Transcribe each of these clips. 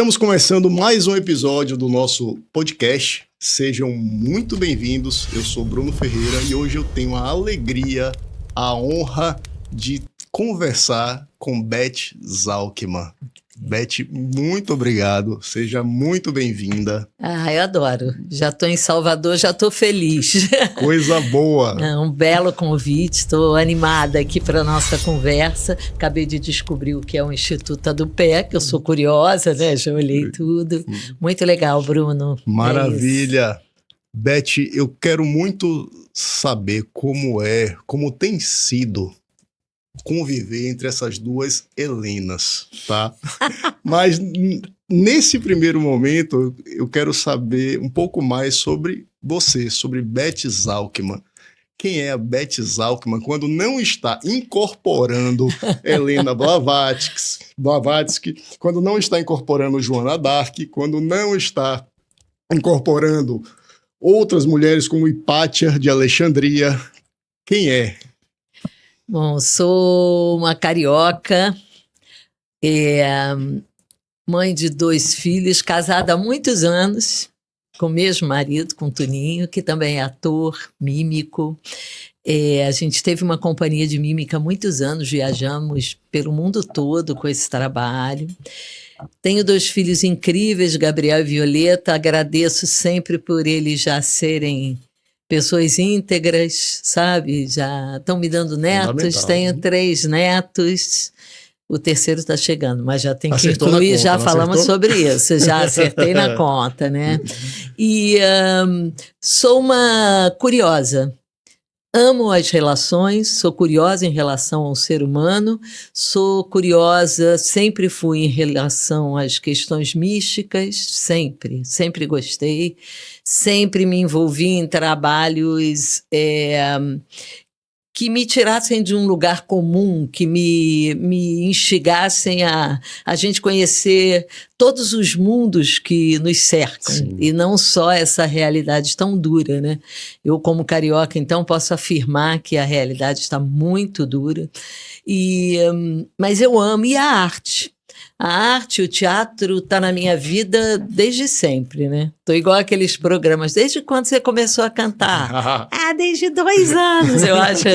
Estamos começando mais um episódio do nosso podcast. Sejam muito bem-vindos. Eu sou Bruno Ferreira e hoje eu tenho a alegria, a honra de conversar com Beth Zalkman. Beth, muito obrigado. Seja muito bem-vinda. Eu adoro. Já estou em Salvador, já estou feliz. Coisa boa. Um belo convite, estou animada aqui para a nossa conversa. Acabei de descobrir o que é o Instituto do Pé, que eu sou curiosa, né? Já olhei tudo. Muito legal, Bruno. Maravilha. Beth, eu quero muito saber como tem sido conviver entre essas duas Helenas, tá? Mas nesse primeiro momento eu quero saber um pouco mais sobre você, sobre Beth Zalkman. Quem é a Beth Zalkman quando não está incorporando Helena Blavatsky, quando não está incorporando Joana d'Arc, quando não está incorporando outras mulheres como Hipátia de Alexandria? Quem é? Bom, sou uma carioca, mãe de 2 filhos, casada há muitos anos com o mesmo marido, com o Toninho, que também é ator, mímico. A gente teve uma companhia de mímica há muitos anos, viajamos pelo mundo todo com esse trabalho. Tenho 2 filhos incríveis, Gabriel e Violeta, agradeço sempre por eles já serem pessoas íntegras, sabe? Já estão me dando netos, tenho 3 netos, o terceiro está chegando, mas já tem que incluir, já falamos sobre isso, já acertei na conta, né? E sou uma curiosa, amo as relações, sou curiosa em relação ao ser humano, sou curiosa, sempre fui em relação às questões místicas, sempre gostei, sempre me envolvi em trabalhos que me tirassem de um lugar comum, que me instigassem a gente conhecer todos os mundos que nos cercam. Sim. E não só essa realidade tão dura, né? Eu, como carioca, então, posso afirmar que a realidade está muito dura, mas eu amo. E a arte? A arte, o teatro está na minha vida desde sempre, né? Estou igual aqueles programas. Desde quando você começou a cantar? Desde 2 anos, eu acho.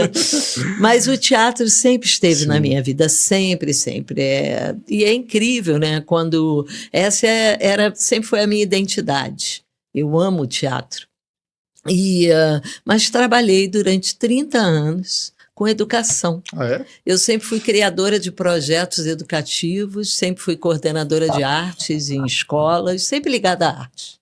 Mas o teatro sempre esteve Sim. na minha vida, sempre. E é incrível, né? Quando essa sempre foi a minha identidade. Eu amo o teatro. Mas trabalhei durante 30 anos com educação. Eu sempre fui criadora de projetos educativos, sempre fui coordenadora de artes em escolas, sempre ligada à arte.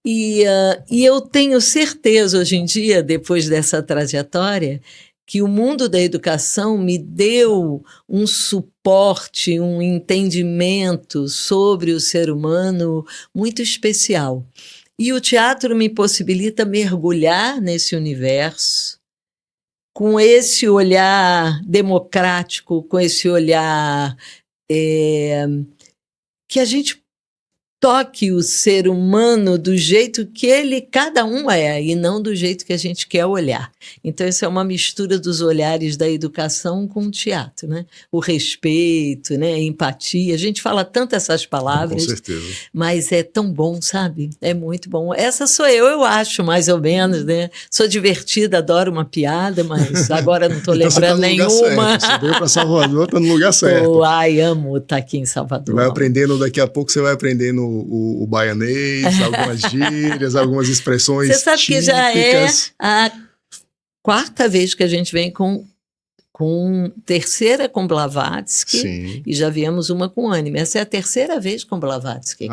E eu tenho certeza hoje em dia, depois dessa trajetória, que o mundo da educação me deu um suporte, um entendimento sobre o ser humano muito especial. E o teatro me possibilita mergulhar nesse universo, com esse olhar democrático, com esse olhar que a gente toque o ser humano do jeito que cada um é, e não do jeito que a gente quer olhar. Então, isso é uma mistura dos olhares da educação com o teatro, né? O respeito, né? A empatia. A gente fala tanto essas palavras. Com certeza. Mas é tão bom, sabe? É muito bom. Essa sou eu acho, mais ou menos, né? Sou divertida, adoro uma piada, mas agora não estou lembrando nenhuma. Você veio para Salvador, está no lugar certo. Amo estar aqui em Salvador. Vai aprendendo, daqui a pouco você vai aprendendo o baianês, algumas gírias, algumas expressões típicas. Você sabe que já é a 4ª vez que a gente vem com terceira com Blavatsky. Sim. E já viemos uma com Anime. Essa é a 3ª vez com Blavatsky.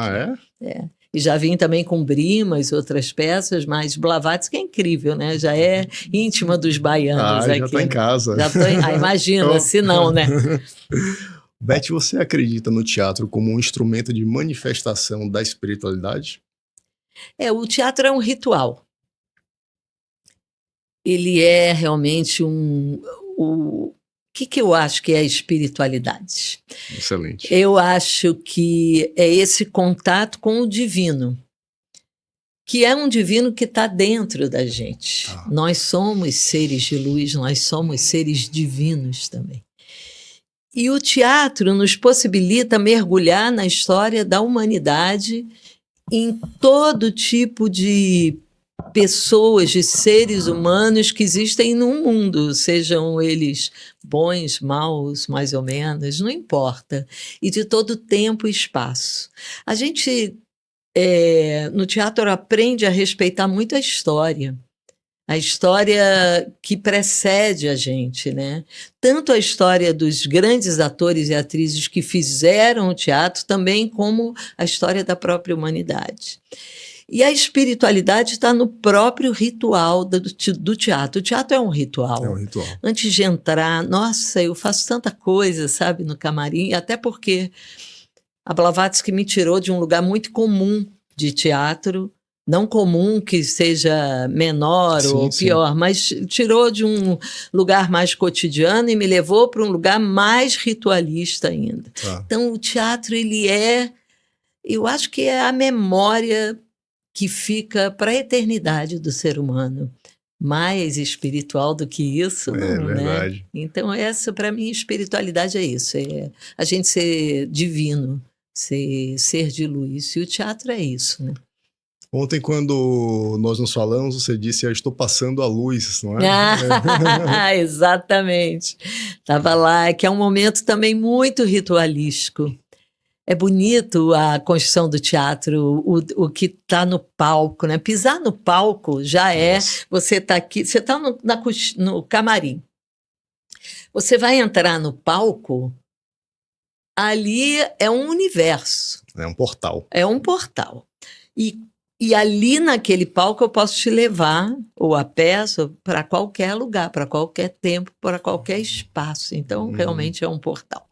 É? E já vim também com Brimas, outras peças, mas Blavatsky é incrível, né? Já é íntima dos baianos aqui. Já está em casa. Imagina, se não, né? Beth, você acredita no teatro como um instrumento de manifestação da espiritualidade? O teatro é um ritual. Ele é realmente o que eu acho que é a espiritualidade? Excelente. Eu acho que é esse contato com o divino, que é um divino que está dentro da gente. Nós somos seres de luz, nós somos seres divinos também. E o teatro nos possibilita mergulhar na história da humanidade em todo tipo de pessoas, de seres humanos que existem no mundo, sejam eles bons, maus, mais ou menos, não importa. E de todo tempo e espaço. A gente, no teatro, aprende a respeitar muito a história que precede a gente, né? Tanto a história dos grandes atores e atrizes que fizeram o teatro, também como a história da própria humanidade. E a espiritualidade está no próprio ritual do teatro. O teatro é um ritual. É um ritual. Antes de entrar, nossa, eu faço tanta coisa, sabe, no camarim, até porque a Blavatsky me tirou de um lugar muito comum de teatro, não comum que seja menor ou pior, mas tirou de um lugar mais cotidiano e me levou para um lugar mais ritualista ainda. Então, o teatro, eu acho que é a memória que fica para a eternidade do ser humano. Mais espiritual do que isso, não, verdade. Né? Então, essa, para mim, espiritualidade é isso. É a gente ser divino, ser de luz. E o teatro é isso, né? Ontem, quando nós nos falamos, você disse, eu estou passando a luz, não é? Exatamente. Estava lá, que é um momento também muito ritualístico. É bonito a construção do teatro, o que está no palco, né? Pisar no palco já você está aqui, você está no camarim. Você vai entrar no palco, ali é um universo. É um portal. É um portal. E ali naquele palco eu posso te levar, ou a peça, para qualquer lugar, para qualquer tempo, para qualquer espaço. Então, realmente é um portal.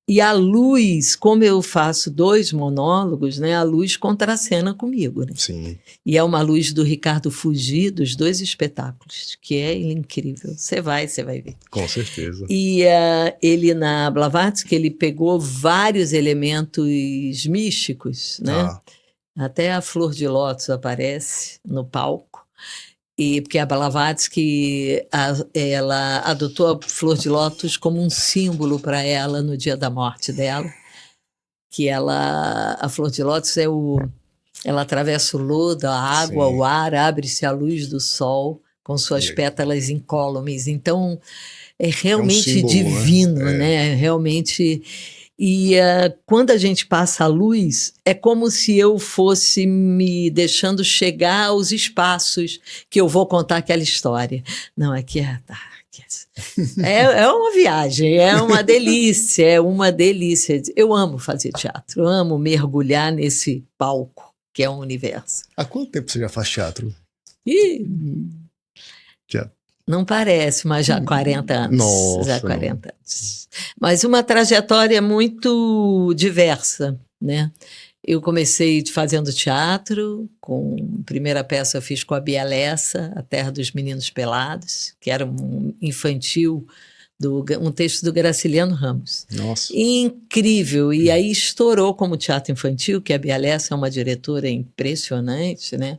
E a luz, como eu faço 2 monólogos, né, a luz contracena comigo. Né? Sim. E é uma luz do Ricardo Fugi, dos 2 espetáculos, que é incrível. Você vai ver. Com certeza. E ele, na Blavatsky, ele pegou vários elementos místicos, né? Até a flor de lótus aparece no palco. Porque a Blavatsky, ela adotou a flor de lótus como um símbolo para ela no dia da morte dela, que a flor de lótus ela atravessa o lodo, a água, o ar, abre-se a luz do sol com suas pétalas incólumes. Então, é realmente símbolo, divino, né? Realmente. E quando a gente passa a luz, é como se eu fosse me deixando chegar aos espaços que eu vou contar aquela história. Não, aqui é uma viagem, é uma delícia, é uma delícia. Eu amo fazer teatro, eu amo mergulhar nesse palco, que é um universo. Há quanto tempo você já faz teatro? Não parece, mas já há 40 anos. Nossa, já há 40 anos. Mas uma trajetória muito diversa, né? Eu comecei fazendo teatro, a primeira peça eu fiz com a Bia Lessa, A Terra dos Meninos Pelados, que era um infantil, um texto do Graciliano Ramos. Nossa. Incrível! E aí estourou como teatro infantil, que a Bia Lessa é uma diretora impressionante, né?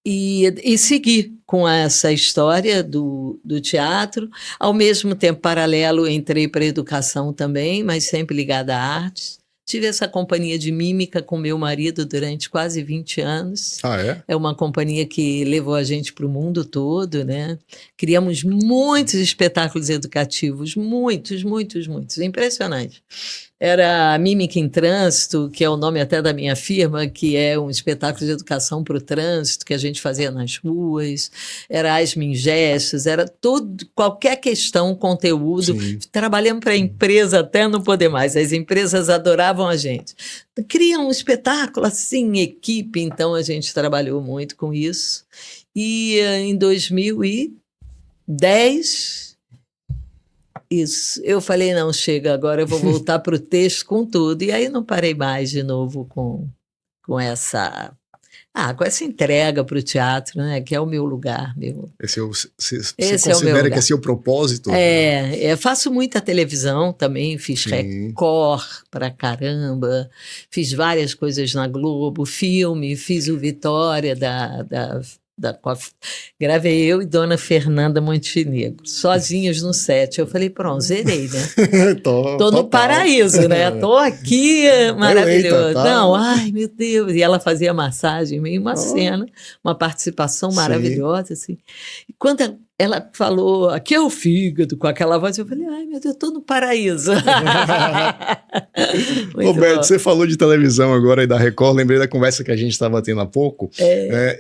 E segui com essa história do teatro. Ao mesmo tempo, paralelo, entrei para a educação também, mas sempre ligada à arte. Tive essa companhia de mímica com meu marido durante quase 20 anos. É uma companhia que levou a gente para o mundo todo, né? Criamos muitos espetáculos educativos, muitos. Impressionante. Era a Mímica em Trânsito, que é o nome até da minha firma, que é um espetáculo de educação para o trânsito que a gente fazia nas ruas. Era Asma em Gestos, era qualquer questão, conteúdo. Sim. Trabalhamos para a empresa até não poder mais. As empresas adoravam a gente. Criam um espetáculo assim, em equipe, então a gente trabalhou muito com isso. E em 2010... Isso. Eu falei, não, chega, agora eu vou voltar para o texto com tudo. E aí não parei mais de novo com essa entrega para o teatro, né? Que é o meu lugar. Você Esse considera que esse é o propósito? Faço muita televisão também, fiz Record pra caramba, fiz várias coisas na Globo, filme, fiz o Vitória da Gravei eu e Dona Fernanda Montenegro, sozinhos no set. Eu falei, pronto, zerei, né? Tô no paraíso, né? Tô aqui, maravilhoso. Eleita, tá? Não, ai, meu Deus. E ela fazia massagem, meio uma cena, uma participação Sim. maravilhosa, assim. E quando ela falou, aqui é o fígado, com aquela voz, eu falei, ai, meu Deus, eu tô no paraíso. Roberto, você falou de televisão agora e da Record, lembrei da conversa que a gente estava tendo há pouco.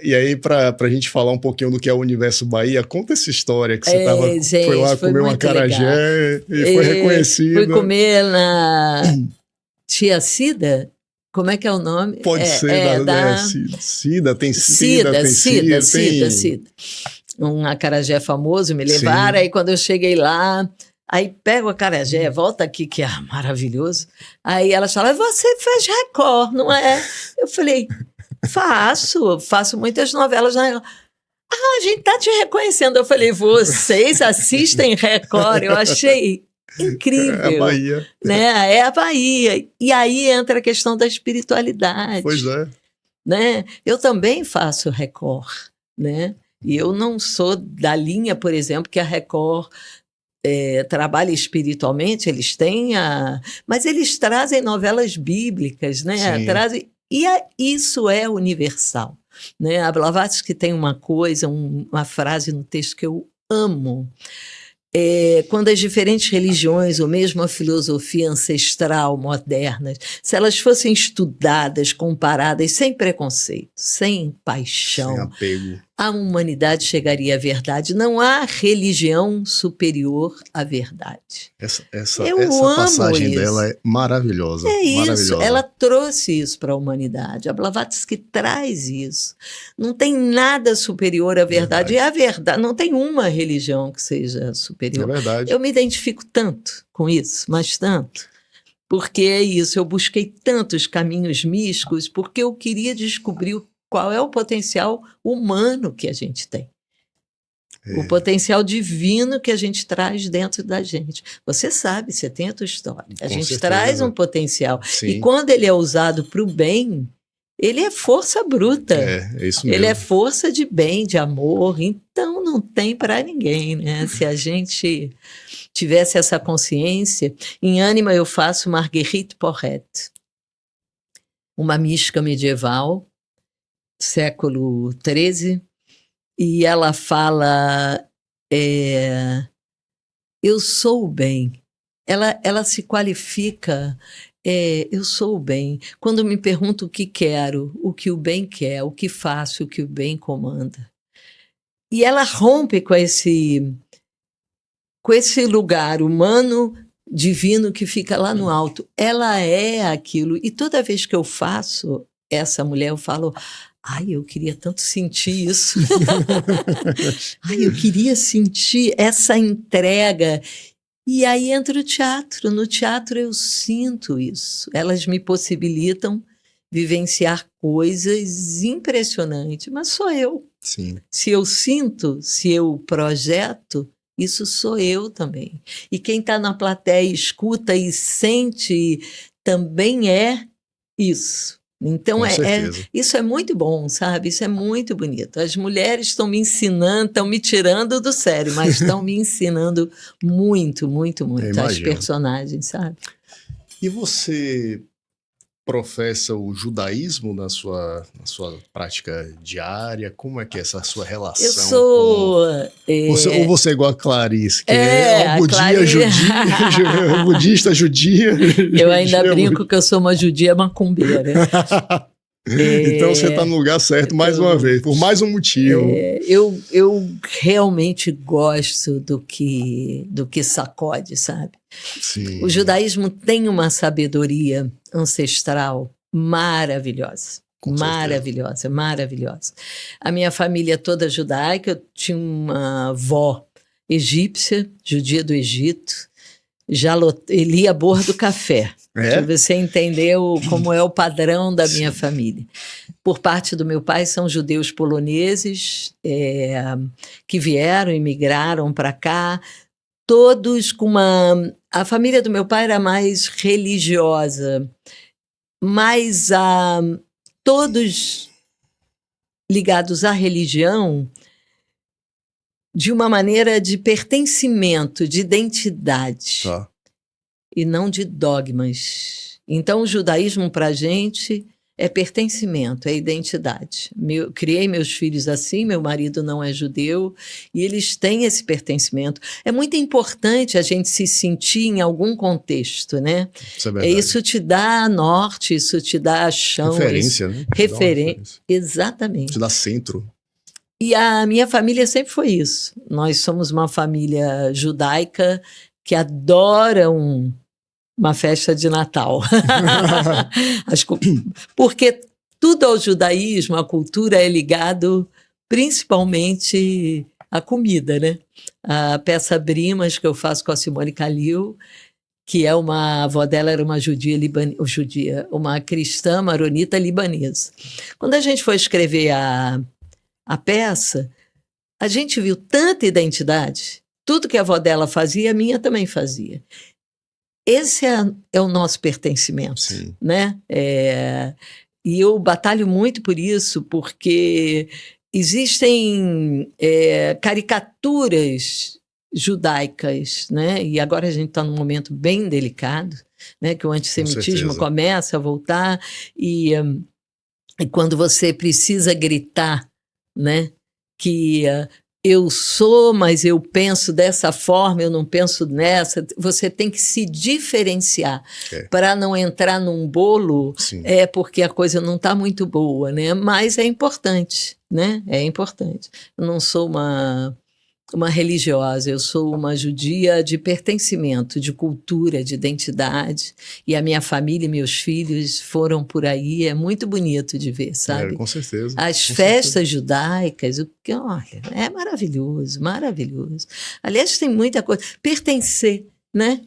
E aí, para a gente falar um pouquinho do que é o Universo Bahia, conta essa história que você foi lá comer uma acarajé e foi reconhecida. Fui comer na Tia Cida. Como é que é o nome? Pode ser Cida, tem Cida. Cida. Um acarajé famoso, me levaram. Aí quando eu cheguei lá, aí pego o acarajé, volta aqui, que é maravilhoso. Aí ela fala, você fez Record, não é? Eu falei, faço muitas novelas na Record. A gente tá te reconhecendo. Eu falei, vocês assistem Record? Eu achei incrível. É a Bahia. Né? É a Bahia. E aí entra a questão da espiritualidade. Pois é. Né? Eu também faço Record, né? E eu não sou da linha, por exemplo, que a Record trabalha espiritualmente, eles têm mas eles trazem novelas bíblicas, né? Isso é universal. Né? A Blavatsky tem uma coisa, uma frase no texto que eu amo. Quando as diferentes religiões, ou mesmo a filosofia ancestral moderna, se elas fossem estudadas, comparadas, sem preconceito, sem paixão, sem apego, a humanidade chegaria à verdade. Não há religião superior à verdade. Essa passagem dela é maravilhosa. Isso, ela trouxe isso para a humanidade. A Blavatsky traz isso. Não tem nada superior à verdade. E a verdade, não tem uma religião que seja superior. É verdade. Eu me identifico tanto com isso, mas tanto. Porque é isso, eu busquei tantos caminhos místicos porque eu queria descobrir qual é o potencial humano que a gente tem. O potencial divino que a gente traz dentro da gente. Você sabe, você tem a tua história. A gente traz um potencial. Sim. E quando ele é usado para o bem, ele é força bruta. É isso mesmo. Ele é força de bem, de amor. Então não tem para ninguém, né? Se a gente tivesse essa consciência. Em Ânima eu faço Marguerite Porret, uma mística medieval, século XIII, e ela fala, eu sou o bem. Ela se qualifica, eu sou o bem. Quando me pergunto o que quero, o que o bem quer, o que faço, o que o bem comanda. E ela rompe com esse lugar humano, divino que fica lá no alto. Ela é aquilo. E toda vez que eu faço essa mulher, eu falo, ai, eu queria tanto sentir isso. Ai, eu queria sentir essa entrega. E aí entra o teatro. No teatro eu sinto isso. Elas me possibilitam vivenciar coisas impressionantes, mas sou eu. Sim. Se eu sinto, se eu projeto, isso sou eu também. E quem está na plateia, escuta e sente, também é isso. Então, isso é muito bom, sabe? Isso é muito bonito. As mulheres estão me ensinando, estão me tirando do sério, mas estão me ensinando muito, muito, muito as personagens, sabe? E você professa o judaísmo na sua prática diária? Como é que é essa sua relação? Eu sou... Ou você é igual a Clarice, que é budista, judia. Eu ainda brinco que eu sou uma judia macumbeira. Então você está no lugar certo mais uma vez, por mais um motivo. Eu realmente gosto do que sacode, sabe? Sim. O judaísmo tem uma sabedoria ancestral maravilhosa. Maravilhosa, maravilhosa. A minha família é toda judaica. Eu tinha uma avó egípcia, judia do Egito, lia a bordo do café. Para você entender como é o padrão da minha família. Por parte do meu pai, são judeus poloneses que vieram, imigraram para cá, todos com uma... A família do meu pai era mais religiosa, mas todos ligados à religião de uma maneira de pertencimento, de identidade, Tá. e não de dogmas. Então, o judaísmo para a gente é pertencimento, é identidade. Criei meus filhos assim, meu marido não é judeu, e eles têm esse pertencimento. É muito importante a gente se sentir em algum contexto, né? Isso é verdade. Isso te dá norte, isso te dá chão. Referência, né? Te dá uma referência. Exatamente. Te dá centro. E a minha família sempre foi isso. Nós somos uma família judaica que adora uma festa de Natal. Porque tudo ao judaísmo, a cultura é ligado principalmente à comida, né? A peça Brimas, que eu faço com a Simone Calil, que é a avó dela era uma uma cristã maronita libanesa. Quando a gente foi escrever a peça, a gente viu tanta identidade, tudo que a avó dela fazia, a minha também fazia. Esse é o nosso pertencimento, Sim. né? E eu batalho muito por isso, porque existem caricaturas judaicas, né? E agora a gente está num momento bem delicado, né? Que o antissemitismo começa a voltar e quando você precisa gritar, né? Que eu sou, mas eu penso dessa forma, eu não penso nessa. Você tem que se diferenciar para não entrar num bolo, porque a coisa não está muito boa, né? Mas é importante, né? É importante. Eu não sou uma religiosa, eu sou uma judia de pertencimento, de cultura, de identidade, e a minha família e meus filhos foram por aí, é muito bonito de ver, sabe? Com certeza. As festas judaicas, olha, é maravilhoso, maravilhoso. Aliás, tem muita coisa. Pertencer, né?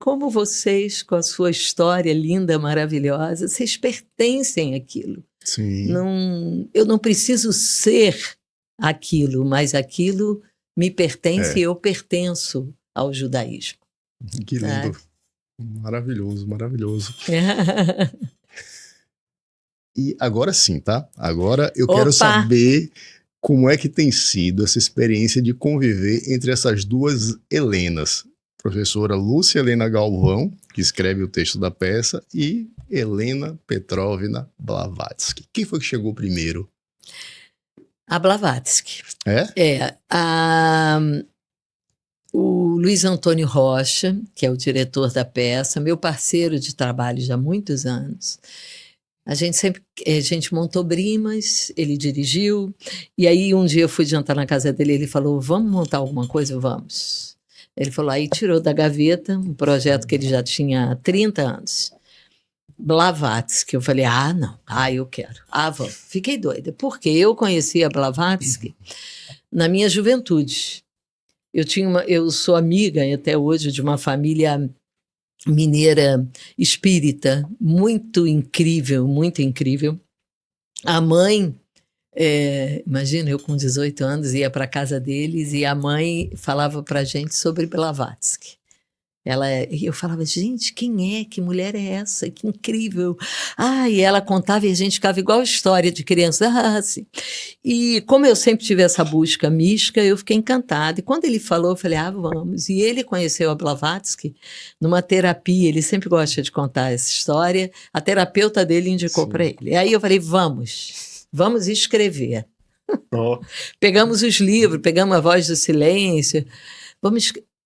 Como vocês, com a sua história linda, maravilhosa, vocês pertencem àquilo. Sim. Eu não preciso ser aquilo, mas aquilo me pertence e eu pertenço ao judaísmo. Que lindo. Maravilhoso, maravilhoso. E agora sim, tá? Agora eu quero saber como é que tem sido essa experiência de conviver entre essas duas Helenas. Professora Lúcia Helena Galvão, que escreve o texto da peça, e Helena Petrovna Blavatsky. Quem foi que chegou primeiro? A Blavatsky. É? O Luiz Antônio Rocha, que é o diretor da peça, meu parceiro de trabalho já há muitos anos. A gente montou Brimas, ele dirigiu, e aí um dia eu fui jantar na casa dele, ele falou, vamos montar alguma coisa? Vamos. Ele falou, aí tirou da gaveta um projeto que ele já tinha há 30 anos. Blavatsky, eu falei, não, eu quero, vamos. Fiquei doida, porque eu conheci a Blavatsky na minha juventude. Eu sou amiga até hoje de uma família mineira espírita, muito incrível, muito incrível. A mãe, imagina, eu com 18 anos ia para a casa deles e a mãe falava para a gente sobre Blavatsky. Eu falava, gente, quem é? Que mulher é essa? Que incrível. E ela contava e a gente ficava igual história de criança. Assim. E como eu sempre tive essa busca mística, eu fiquei encantada. E quando ele falou, eu falei, vamos. E ele conheceu a Blavatsky numa terapia. Ele sempre gosta de contar essa história. A terapeuta dele indicou para ele. E aí eu falei, vamos escrever. Pegamos os livros, pegamos A Voz do Silêncio.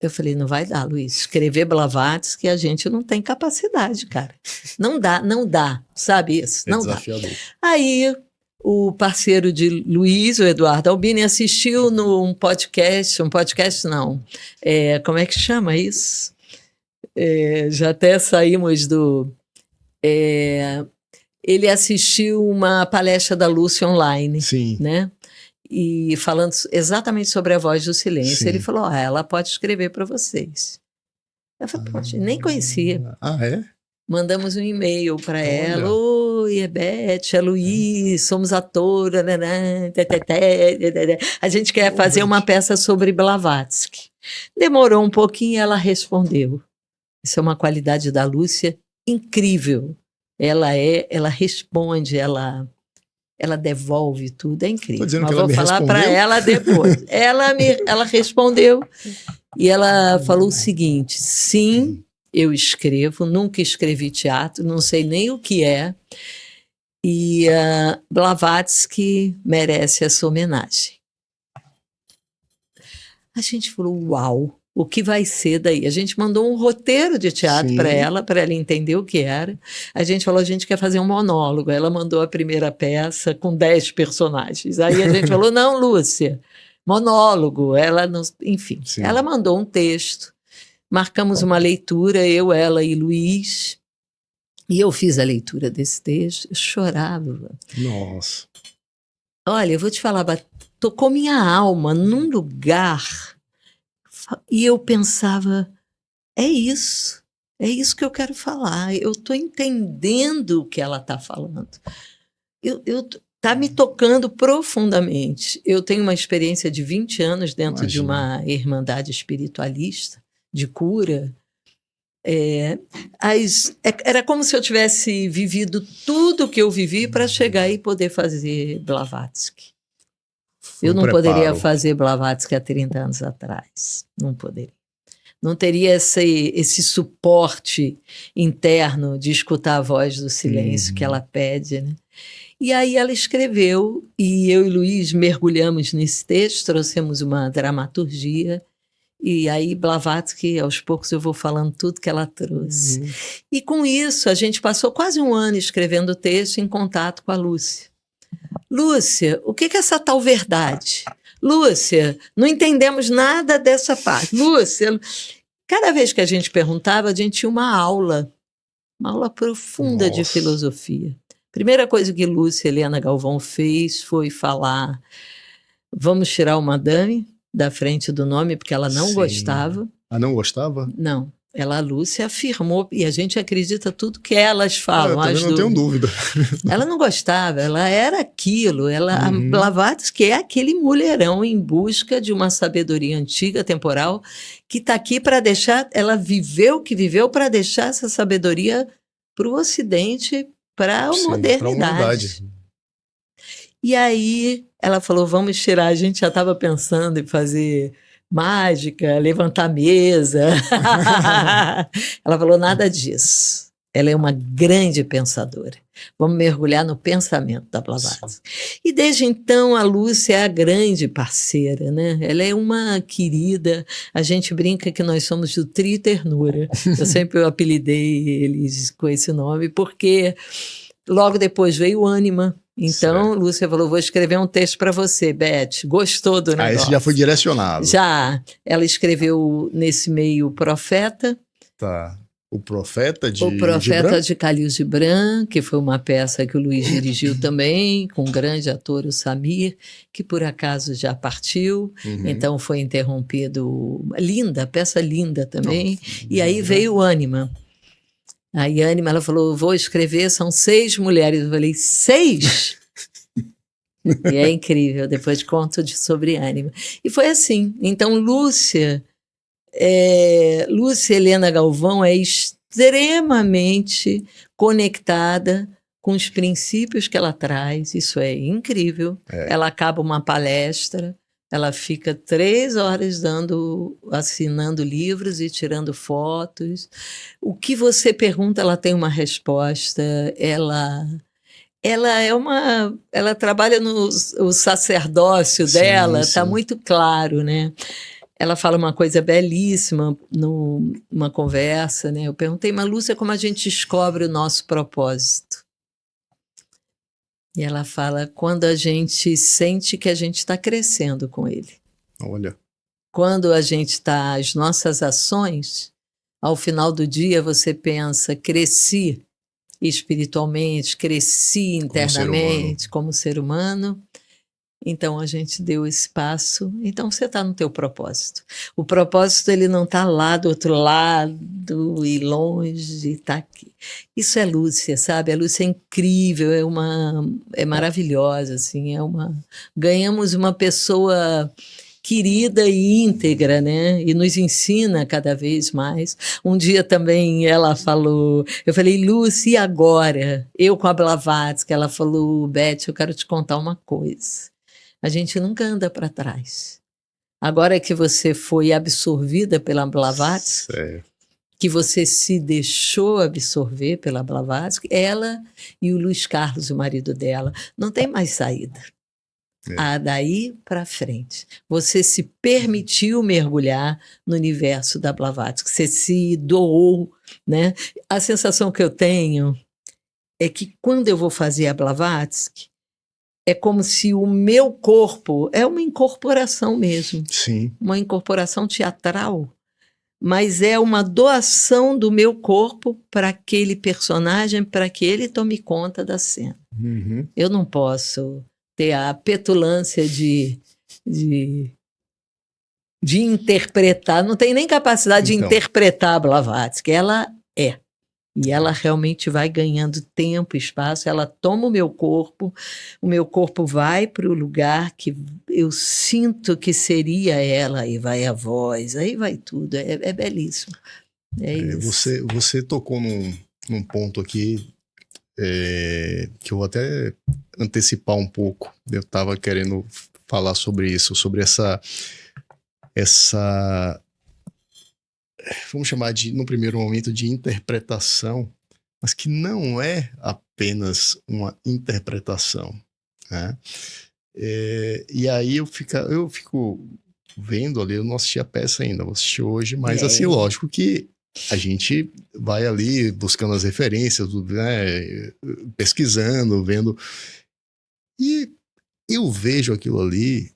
Eu falei, não vai dar, Luiz. Escrever Blavatsky, a gente não tem capacidade, cara. Não dá, sabe isso? Não desafiador. Dá. Aí, o parceiro de Luiz, o Eduardo Albini, assistiu num podcast não, como é que chama isso? Já até saímos do... ele assistiu uma palestra da Lúcia online, Sim. né? E falando exatamente sobre A Voz do Silêncio. Sim. Ele falou, ela pode escrever para vocês. Eu falei, poxa, nem conhecia. É? Mandamos um e-mail para ela. Oi, é Beth, é Luiz, somos atora. A gente quer fazer uma peça sobre Blavatsky. Demorou um pouquinho e ela respondeu. Isso é uma qualidade da Lúcia incrível. Ela responde, ela ela devolve tudo, é incrível. Tô dizendo Mas que ela vou me falar para respondeu? ela depois. Ela respondeu e ela falou o seguinte: sim, eu escrevo, nunca escrevi teatro, não sei nem o que é, e Blavatsky merece essa homenagem. A gente falou, uau, o que vai ser daí? A gente mandou um roteiro de teatro para ela entender o que era. A gente falou, a gente quer fazer um monólogo. Ela mandou a primeira peça com 10 personagens. Aí a gente falou, não, Lúcia, monólogo. Ela não, enfim, Sim. ela mandou um texto. Marcamos uma leitura, eu, ela e Luiz. E eu fiz a leitura desse texto. Eu chorava. Nossa. Olha, eu vou te falar, tocou minha alma num lugar e eu pensava, é isso que eu quero falar, eu estou entendendo o que ela está falando, está me tocando profundamente. Eu tenho uma experiência de 20 anos dentro de uma irmandade espiritualista, de cura. Era como se eu tivesse vivido tudo o que eu vivi para chegar e poder fazer Blavatsky. Eu não poderia fazer Blavatsky há 30 anos atrás. Não poderia. Não teria esse suporte interno de escutar a voz do silêncio que ela pede, né? E aí ela escreveu, e eu e Luiz mergulhamos nesse texto, trouxemos uma dramaturgia, e aí Blavatsky, aos poucos eu vou falando tudo que ela trouxe. E com isso, a gente passou quase um ano escrevendo o texto em contato com a Lúcia. Lúcia, o que é essa tal verdade? Lúcia, não entendemos nada dessa parte. Lúcia, cada vez que a gente perguntava, a gente tinha uma aula profunda de filosofia. Primeira coisa que Lúcia Helena Galvão fez foi falar, vamos tirar o madame da frente do nome, porque ela não gostava. Ah, não gostava? Não. A Lúcia afirmou, e a gente acredita tudo que elas falam. Eu também não tenho dúvida. Ela não gostava, ela era aquilo. A Blavatsky é aquele mulherão em busca de uma sabedoria antiga, temporal, que está aqui para deixar. Ela viveu o que viveu para deixar essa sabedoria para o Ocidente, para a modernidade. E aí ela falou: vamos tirar. A gente já estava pensando em fazer mágica, levantar a mesa. Ela falou, nada disso. Ela é uma grande pensadora. Vamos mergulhar no pensamento da Blavatsky. E desde então a Lúcia é a grande parceira, né? Ela é uma querida. A gente brinca que nós somos do Tri Ternura. Eu sempre apelidei eles com esse nome, porque logo depois veio o Ânima. Então, Lúcia falou, vou escrever um texto para você, Beth. Gostou do negócio? Esse já foi direcionado. Já. Ela escreveu nesse meio o Profeta. Tá. O Profeta de Khalil Gibran, que foi uma peça que o Luiz dirigiu também, com um grande ator, o Samir, que por acaso já partiu. Então foi interrompido. Linda, peça linda também. E aí veio o Ânima. Aí a Ânima, ela falou, vou escrever, são 6 mulheres. Eu falei, 6? E é incrível, depois conto sobre Ânima. E foi assim. Então, Lúcia Helena Galvão é extremamente conectada com os princípios que ela traz. Isso é incrível. Ela acaba uma palestra, ela fica 3 horas assinando livros e tirando fotos. O que você pergunta, ela tem uma resposta. Ela trabalha o sacerdócio dela, está muito claro, né? Ela fala uma coisa belíssima numa conversa, né? Eu perguntei, mas Lúcia, como a gente descobre o nosso propósito? E ela fala, quando a gente sente que a gente está crescendo com ele. Olha. Quando a gente está, as nossas ações, ao final do dia você pensa, cresci espiritualmente, cresci internamente como ser humano. Então a gente deu esse passo, então você está no teu propósito. O propósito ele não está lá do outro lado e longe, está aqui. Isso é Lúcia, sabe? A Lúcia é incrível, é maravilhosa, assim, ganhamos uma pessoa querida e íntegra, né? E nos ensina cada vez mais. Um dia também ela falou, eu falei, Lúcia, e agora? Eu com a Blavatsky, ela falou, Beth, eu quero te contar uma coisa. A gente nunca anda para trás. Agora que você foi absorvida pela Blavatsky, Certo. que você se deixou absorver pela Blavatsky, ela e o Luiz Carlos, o marido dela, não tem mais saída. Daí para frente. Você se permitiu mergulhar no universo da Blavatsky, você se doou, né? A sensação que eu tenho é que quando eu vou fazer a Blavatsky, é como se o meu corpo é uma incorporação mesmo. Sim. Uma incorporação teatral, mas é uma doação do meu corpo para aquele personagem, para que ele tome conta da cena. Uhum. Eu não posso ter a petulância de interpretar, não tem nem capacidade de interpretar a Blavatsky, ela é. E ela realmente vai ganhando tempo, espaço, ela toma o meu corpo vai para o lugar que eu sinto que seria ela, aí vai a voz, aí vai tudo, é belíssimo. É isso. Você tocou num ponto aqui que eu vou até antecipar um pouco. Eu estava querendo falar sobre isso, sobre essa vamos chamar de, no primeiro momento, de interpretação, mas que não é apenas uma interpretação, né? E aí eu fico vendo ali, eu não assisti a peça ainda, vou assistir hoje, mas assim, lógico que a gente vai ali buscando as referências, né, pesquisando, vendo, e eu vejo aquilo ali,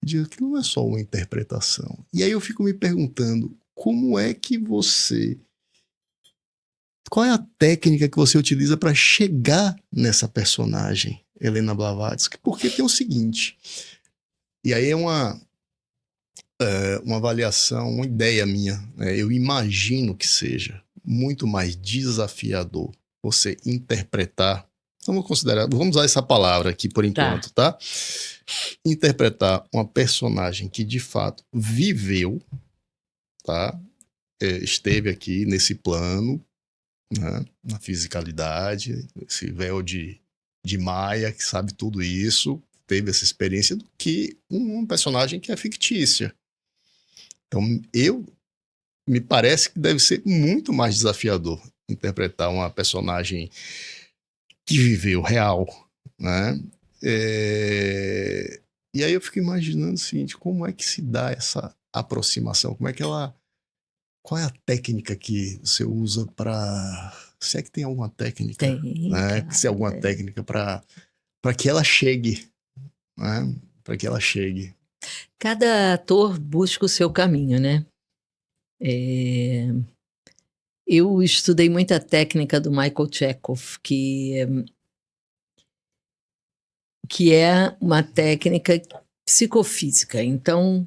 e digo que não é só uma interpretação. E aí eu fico me perguntando, como é que qual é a técnica que você utiliza para chegar nessa personagem, Helena Blavatsky? Porque tem o seguinte, e aí é uma avaliação, uma ideia minha, né? Eu imagino que muito mais desafiador você interpretar, vamos usar essa palavra aqui por enquanto, tá? Interpretar uma personagem que de fato viveu, tá? Esteve aqui nesse plano, né? Na fisicalidade, esse véu de Maia, que sabe tudo isso, teve essa experiência, do que um personagem que é fictícia. Então, me parece que deve ser muito mais desafiador interpretar uma personagem que viveu real, né? E aí eu fico imaginando o seguinte, como é que se dá essa aproximação? Qual é a técnica que você usa para... Se é que tem alguma técnica, né? Se é alguma técnica para que ela chegue, né? Para que ela chegue. Cada ator busca o seu caminho, né? Eu estudei muita técnica do Michael Chekhov, que é uma técnica psicofísica. Então,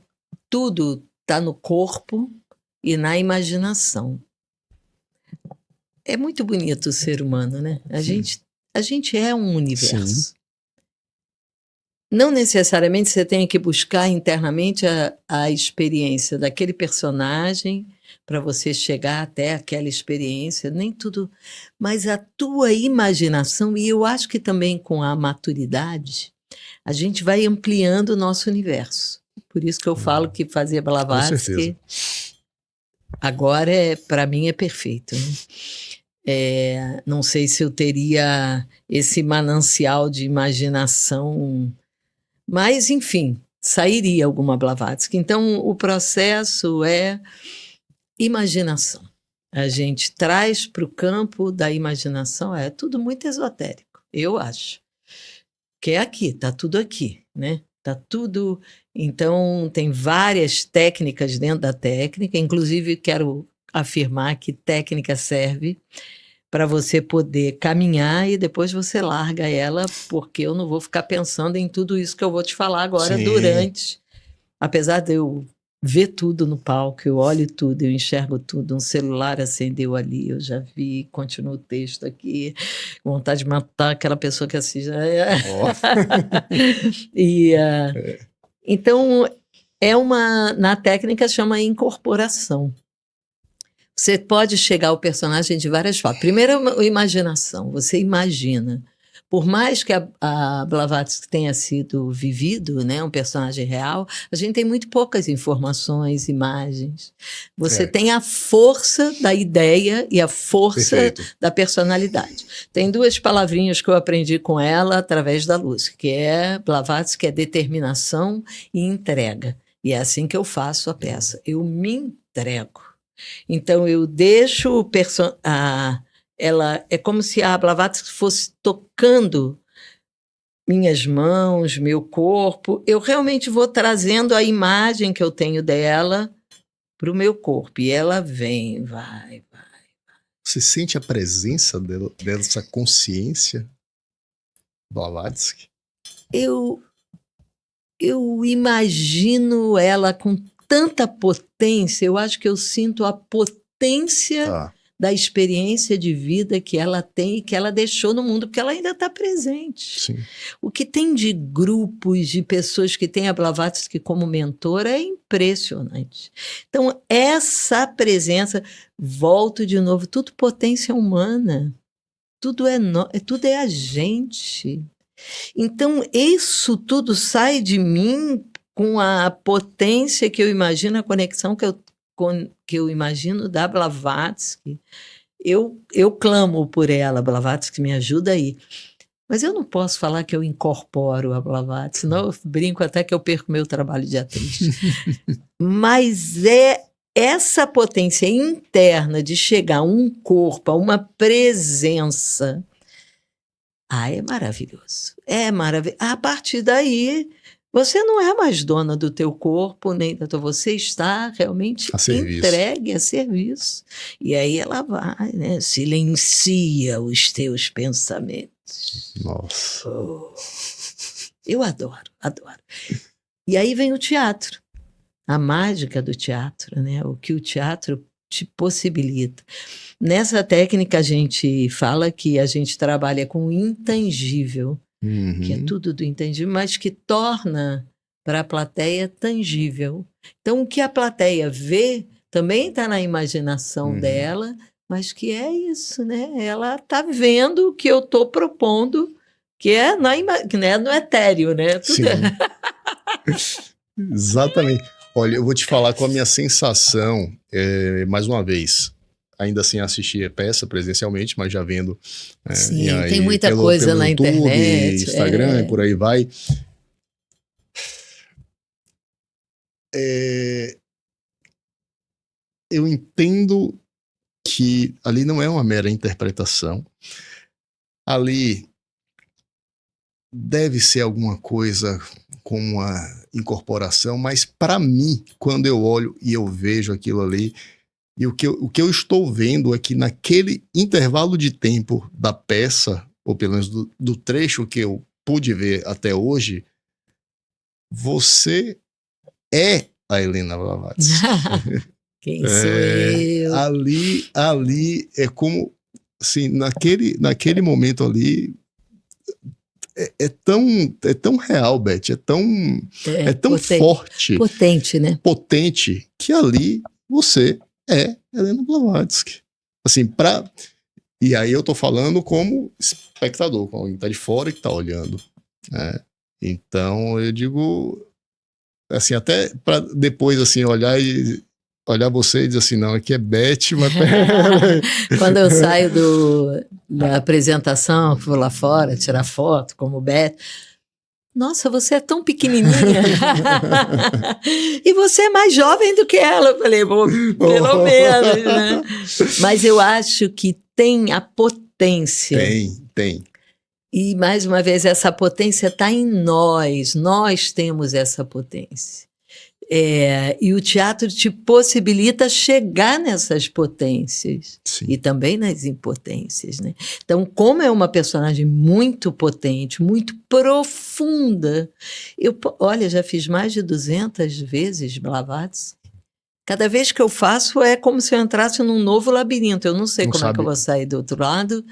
tudo está no corpo e na imaginação. É muito bonito o ser humano, né? A gente é um universo. Sim. Não necessariamente você tem que buscar internamente a experiência daquele personagem para você chegar até aquela experiência, nem tudo, mas a tua imaginação, e eu acho que também com a maturidade, a gente vai ampliando o nosso universo. Por isso que eu falo que fazer Blavatsky agora, para mim, é perfeito, né? Não sei se eu teria esse manancial de imaginação, mas, enfim, sairia alguma Blavatsky. Então, o processo é imaginação. A gente traz para o campo da imaginação, é tudo muito esotérico, eu acho. Que é aqui, está tudo aqui, né? Está tudo... Então, tem várias técnicas dentro da técnica, inclusive quero afirmar que técnica serve para você poder caminhar e depois você larga ela, porque eu não vou ficar pensando em tudo isso que eu vou te falar agora. Sim. Durante. Apesar de eu ver tudo no palco, eu olho tudo, eu enxergo tudo, um celular acendeu ali, eu já vi, continua o texto aqui, vontade de matar aquela pessoa que assiste. Oh. Então, Na técnica chama incorporação. Você pode chegar ao personagem de várias formas. Primeiro, a imaginação. Você imagina. Por mais que a Blavatsky tenha sido vivido, né, um personagem real, a gente tem muito poucas informações, imagens. Você tem a força da ideia e a força da personalidade. Tem 2 palavrinhas que eu aprendi com ela através da luz, que é Blavatsky, que é determinação e entrega. E é assim que eu faço a peça. Eu me entrego. Então, eu deixo ela é como se a Blavatsky fosse tocando minhas mãos, meu corpo. Eu realmente vou trazendo a imagem que eu tenho dela para o meu corpo. E ela vem, vai. Você sente a presença dessa consciência, Blavatsky? Eu imagino ela com tanta potência. Eu acho que eu sinto a potência da experiência de vida que ela tem e que ela deixou no mundo, porque ela ainda está presente. Sim. O que tem de grupos, de pessoas que têm a Blavatsky como mentora é impressionante. Então, essa presença, volto de novo, tudo potência humana, tudo é a gente. Então, isso tudo sai de mim com a potência que eu imagino, a conexão que eu imagino da Blavatsky. Eu clamo por ela, Blavatsky me ajuda aí. Mas eu não posso falar que eu incorporo a Blavatsky, senão eu brinco até que eu perco meu trabalho de atriz. Mas é essa potência interna de chegar a um corpo, a uma presença. É maravilhoso. É maravilhoso. A partir daí, você não é mais dona do teu corpo, nem da tua... Você está realmente entregue a serviço. E aí ela vai, né? Silencia os teus pensamentos. Nossa. Eu adoro. E aí vem o teatro. A mágica do teatro, né? O que o teatro te possibilita. Nessa técnica a gente fala que a gente trabalha com o intangível, que é tudo do intangível, mas que torna para a plateia tangível. Então o que a plateia vê também está na imaginação dela, mas que é isso, né? Ela está vendo o que eu estou propondo, que é no etéreo, né? Tudo Exatamente. Olha, eu vou te falar com a minha sensação, mais uma vez, ainda sem assistir a peça presencialmente, mas já vendo. Sim, tem muita coisa pelo na YouTube, internet. Instagram e por aí vai. Eu entendo que ali não é uma mera interpretação. Ali deve ser alguma coisa com uma incorporação, mas para mim, quando eu olho e eu vejo aquilo ali, e o que eu estou vendo é que naquele intervalo de tempo da peça, ou pelo menos do trecho que eu pude ver até hoje, você é a Helena Blavatsky. Quem sou eu? Ali é como, assim, naquele momento ali, é tão real, Beth, é tão forte. Potente, né? Potente, que ali você é Helena Blavatsky. Assim, e aí eu tô falando como espectador, como alguém que tá de fora e que tá olhando. Né? Então eu digo, assim, até para depois, assim, olhar você e dizer assim, não, aqui é Beth, mas... Quando eu saio da apresentação, vou lá fora tirar foto como Beth, nossa, você é tão pequenininha. E você é mais jovem do que ela. Eu falei, pelo menos, né? Mas eu acho que tem a potência. Tem. E, mais uma vez, essa potência está em nós. Nós temos essa potência. E o teatro te possibilita chegar nessas potências. Sim. E também nas impotências, né? Então, como é uma personagem muito potente, muito profunda, olha, já fiz mais de 200 vezes Blavatsky. Cada vez que eu faço é como se eu entrasse num novo labirinto. Eu não sei como é que eu vou sair do outro lado.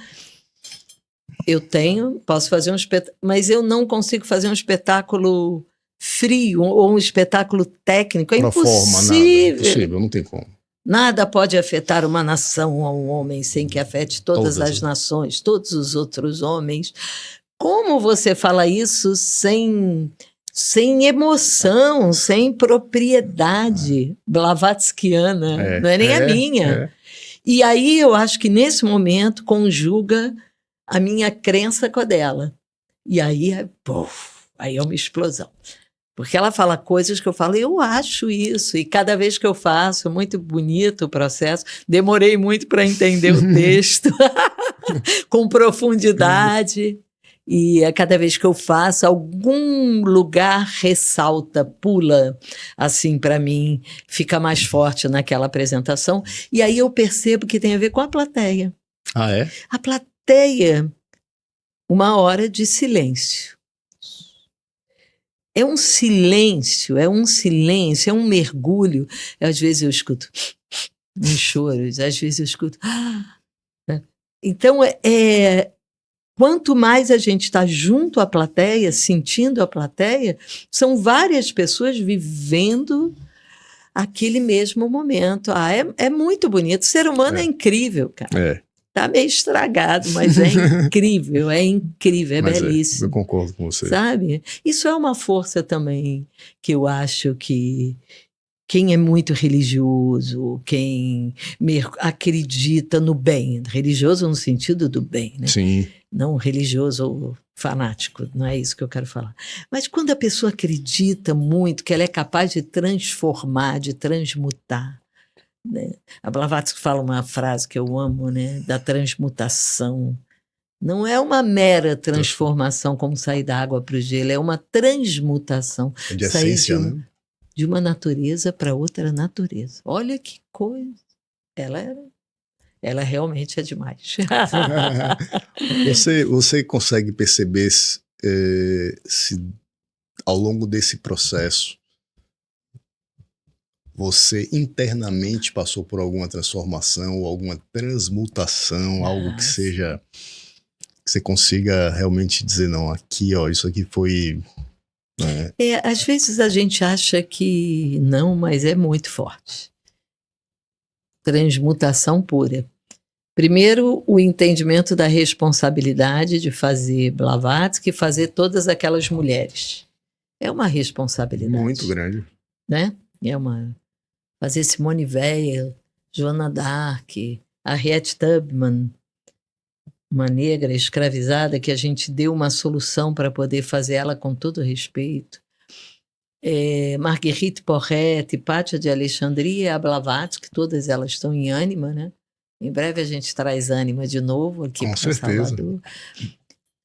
Posso fazer um espetáculo, mas eu não consigo fazer um espetáculo frio ou um espetáculo técnico. É Pro forma, nada. impossível. Impossível, não tem como. Nada pode afetar uma nação ou um homem sem que afete todas as nações, todos os outros homens. Como você fala isso sem emoção, sem propriedade blavatskiana? Não é nem a minha. E aí eu acho que nesse momento conjuga a minha crença com a dela. E aí, aí é uma explosão. Porque ela fala coisas que eu falo, eu acho isso. E cada vez que eu faço, muito bonito o processo. Demorei muito para entender o texto, com profundidade. E cada vez que eu faço, algum lugar ressalta, pula, assim, para mim, fica mais forte naquela apresentação. E aí eu percebo que tem a ver com a plateia. Ah, é? A plateia, uma hora de silêncio. É um silêncio, é um mergulho. Às vezes eu escuto uns choros, às vezes eu escuto... Então, quanto mais a gente está junto à plateia, sentindo a plateia, são várias pessoas vivendo aquele mesmo momento. É muito bonito. O ser humano é incrível, cara. Tá meio estragado, mas é incrível, é belíssimo. Eu concordo com você. Sabe? Isso é uma força também que eu acho que quem é muito religioso, quem acredita no bem, religioso no sentido do bem, né? Sim. Não religioso ou fanático, não é isso que eu quero falar. Mas quando a pessoa acredita muito, que ela é capaz de transformar, de transmutar, né? A Blavatsky fala uma frase que eu amo, né? Da transmutação. Não é uma mera transformação como sair da água para o gelo, é uma transmutação. É de essência, né? De uma natureza para outra natureza. Olha que coisa. Ela realmente é demais. Você consegue perceber se ao longo desse processo você internamente passou por alguma transformação ou alguma transmutação, algo que seja que você consiga realmente dizer, não, aqui, ó, isso aqui foi... Às vezes a gente acha que não, mas é muito forte. Transmutação pura. Primeiro, o entendimento da responsabilidade de fazer Blavatsky e fazer todas aquelas mulheres. É uma responsabilidade. Muito grande. Né? Fazer Simone Weil, Joana d'Arc, Harriet Tubman, uma negra escravizada que a gente deu uma solução para poder fazer ela com todo respeito. Marguerite Porret, Pátia de Alexandria e a Blavatsky, todas elas estão em Ânima, né? Em breve a gente traz Ânima de novo aqui para Salvador.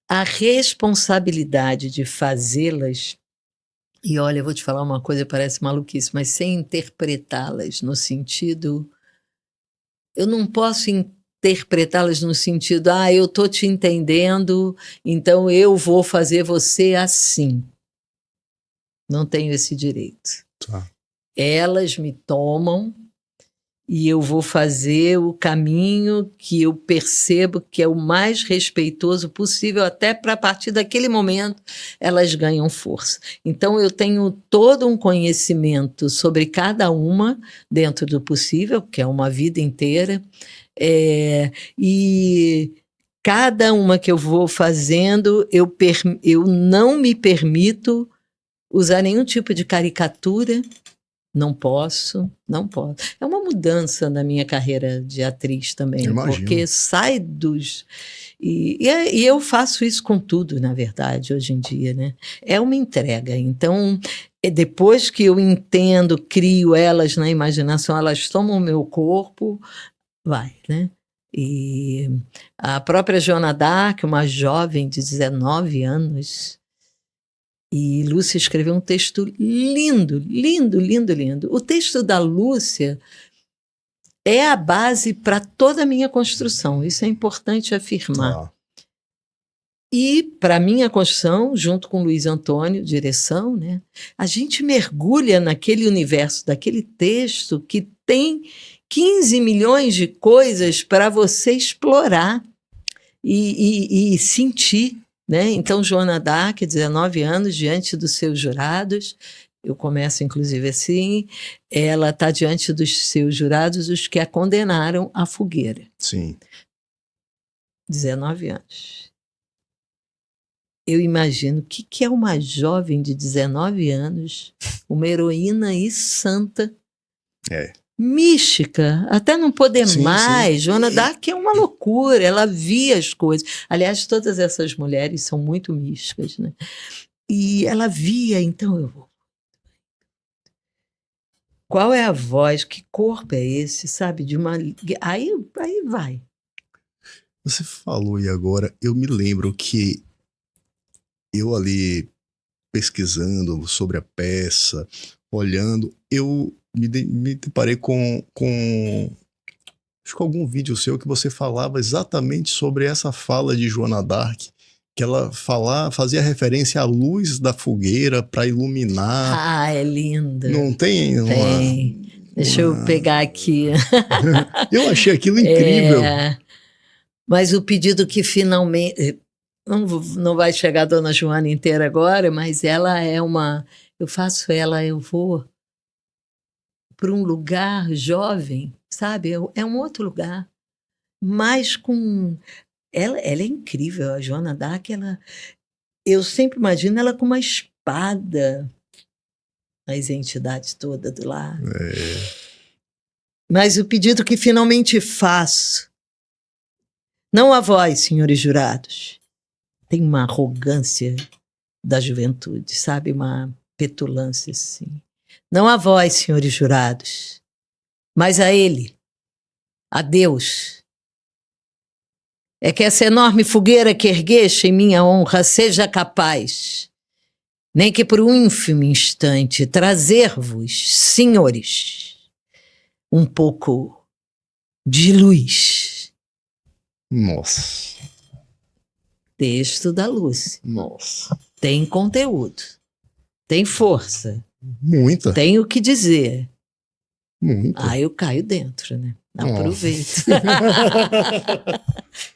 A responsabilidade de fazê-las, e olha, eu vou te falar uma coisa, parece maluquice, mas sem interpretá-las no sentido... Eu não posso interpretá-las no sentido, eu estou te entendendo, então eu vou fazer você assim. Não tenho esse direito. Tá. Elas me tomam e eu vou fazer o caminho que eu percebo que é o mais respeitoso possível, até para a partir daquele momento elas ganham força. Então eu tenho todo um conhecimento sobre cada uma dentro do possível, que é uma vida inteira, e cada uma que eu vou fazendo, eu não me permito usar nenhum tipo de caricatura. Não posso. É uma mudança na minha carreira de atriz também, porque sai dos... E eu faço isso com tudo, na verdade, hoje em dia, né? É uma entrega. Então, depois que eu entendo, crio elas na imaginação, elas tomam o meu corpo, vai, né? E a própria Joana d'Arc, uma jovem de 19 anos... E Lúcia escreveu um texto lindo, lindo, lindo, lindo. O texto da Lúcia é a base para toda a minha construção. Isso é importante afirmar. E para a minha construção, junto com Luiz Antônio, direção, né, a gente mergulha naquele universo daquele texto que tem 15 milhões de coisas para você explorar e sentir. né? Então, Joana d'Arc, 19 anos, diante dos seus jurados, eu começo inclusive assim, ela está diante dos seus jurados, os que a condenaram à fogueira. Sim. 19 anos. Eu imagino o que é uma jovem de 19 anos, uma heroína e santa, mística, até não poder mais. Joana d'Arc é uma loucura, ela via as coisas. Aliás, todas essas mulheres são muito místicas, né? E ela via, então eu vou. Qual é a voz? Que corpo é esse, sabe? Aí vai. Você falou e agora eu me lembro que eu ali pesquisando sobre a peça, olhando, eu me deparei com acho que algum vídeo seu que você falava exatamente sobre essa fala de Joana d'Arc, que ela fazia referência à luz da fogueira para iluminar. Ah, é linda. Não tem? Tem. Deixa eu pegar aqui. Eu achei aquilo incrível. Mas o pedido que finalmente... Não vai chegar a Dona Joana inteira agora, mas ela é uma... Eu vou para um lugar jovem, sabe? É um outro lugar. Mas com... Ela é incrível, a Joana d'Arc, eu sempre imagino ela com uma espada, as entidades todas do lar. Mas o pedido que finalmente faço, não a vós, senhores jurados, tem uma arrogância da juventude, sabe? Uma petulância, assim. Não a vós, senhores jurados, mas a ele, a Deus. É que essa enorme fogueira que ergueste em minha honra seja capaz, nem que por um ínfimo instante, trazer-vos, senhores, um pouco de luz. Nossa. Texto da Lúcia. Nossa. Tem conteúdo. Tem força. Muita. Tem o que dizer. Muita. Eu caio dentro, né? Aproveito.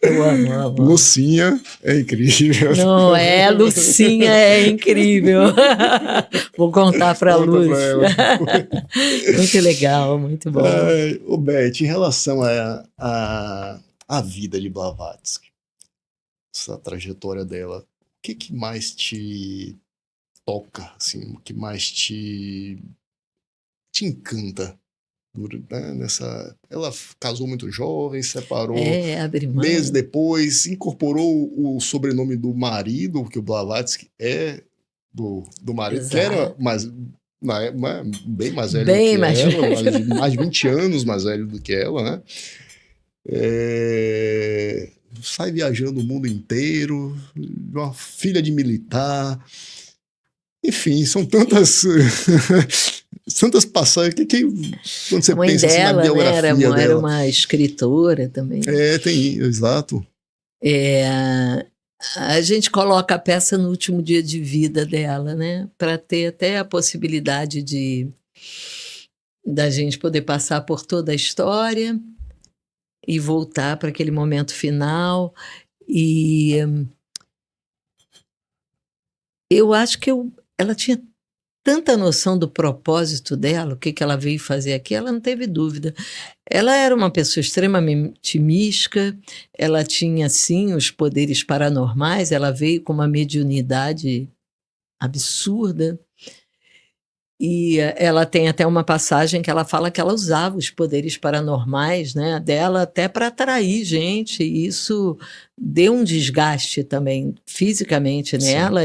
Eu amo. Lucinha é incrível. Não é, Lucinha é incrível. Vou contar para a Lúcia. Muito legal, muito bom. Ô Beth, em relação à vida de Blavatsky, essa trajetória dela, o que mais te toca, assim, o que mais te encanta? Ela casou muito jovem, separou meses depois, incorporou o sobrenome do marido, porque o Blavatsky é do marido, que era bem mais velho do que ela, mais de 20 anos mais velho do que ela, né? Sai viajando o mundo inteiro, uma filha de militar, enfim, são tantas passagens que quando você pensa assim na biografia dela... Era uma escritora também. Tem, exato. A gente coloca a peça no último dia de vida dela, né? Para ter até a possibilidade da gente poder passar por toda a história e voltar para aquele momento final. E eu acho que ela tinha tanta noção do propósito dela, o que ela veio fazer aqui, ela não teve dúvida. Ela era uma pessoa extremamente mística, ela tinha, sim, os poderes paranormais, ela veio com uma mediunidade absurda, e ela tem até uma passagem que ela fala que ela usava os poderes paranormais, né, dela até para atrair gente, e isso deu um desgaste também fisicamente nela,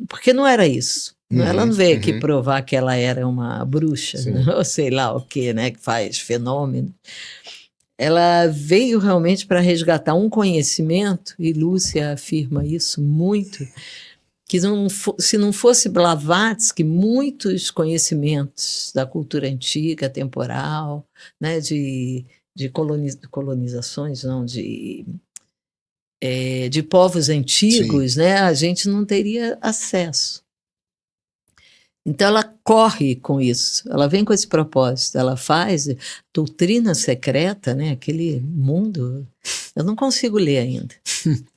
porque não era isso. Ela não veio aqui provar que ela era uma bruxa, né? Ou sei lá o que, né, que faz fenômeno. Ela veio realmente para resgatar um conhecimento, e Lúcia afirma isso muito, que se não fosse Blavatsky, muitos conhecimentos da cultura antiga, temporal, né, de colonizações, não, de povos antigos, né, a gente não teria acesso. Então ela corre com isso, ela vem com esse propósito, ela faz doutrina secreta, né? Aquele mundo. Eu não consigo ler ainda.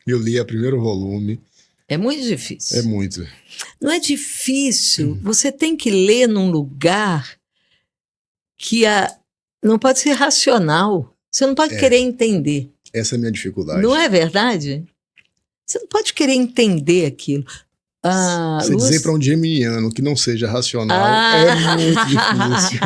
Eu li o primeiro volume. É muito difícil. É muito. Não é difícil. Você tem que ler num lugar que não pode ser racional. Você não pode querer entender. Essa é a minha dificuldade. Não é verdade? Você não pode querer entender aquilo. Você dizer para um geminiano que não seja racional é muito difícil.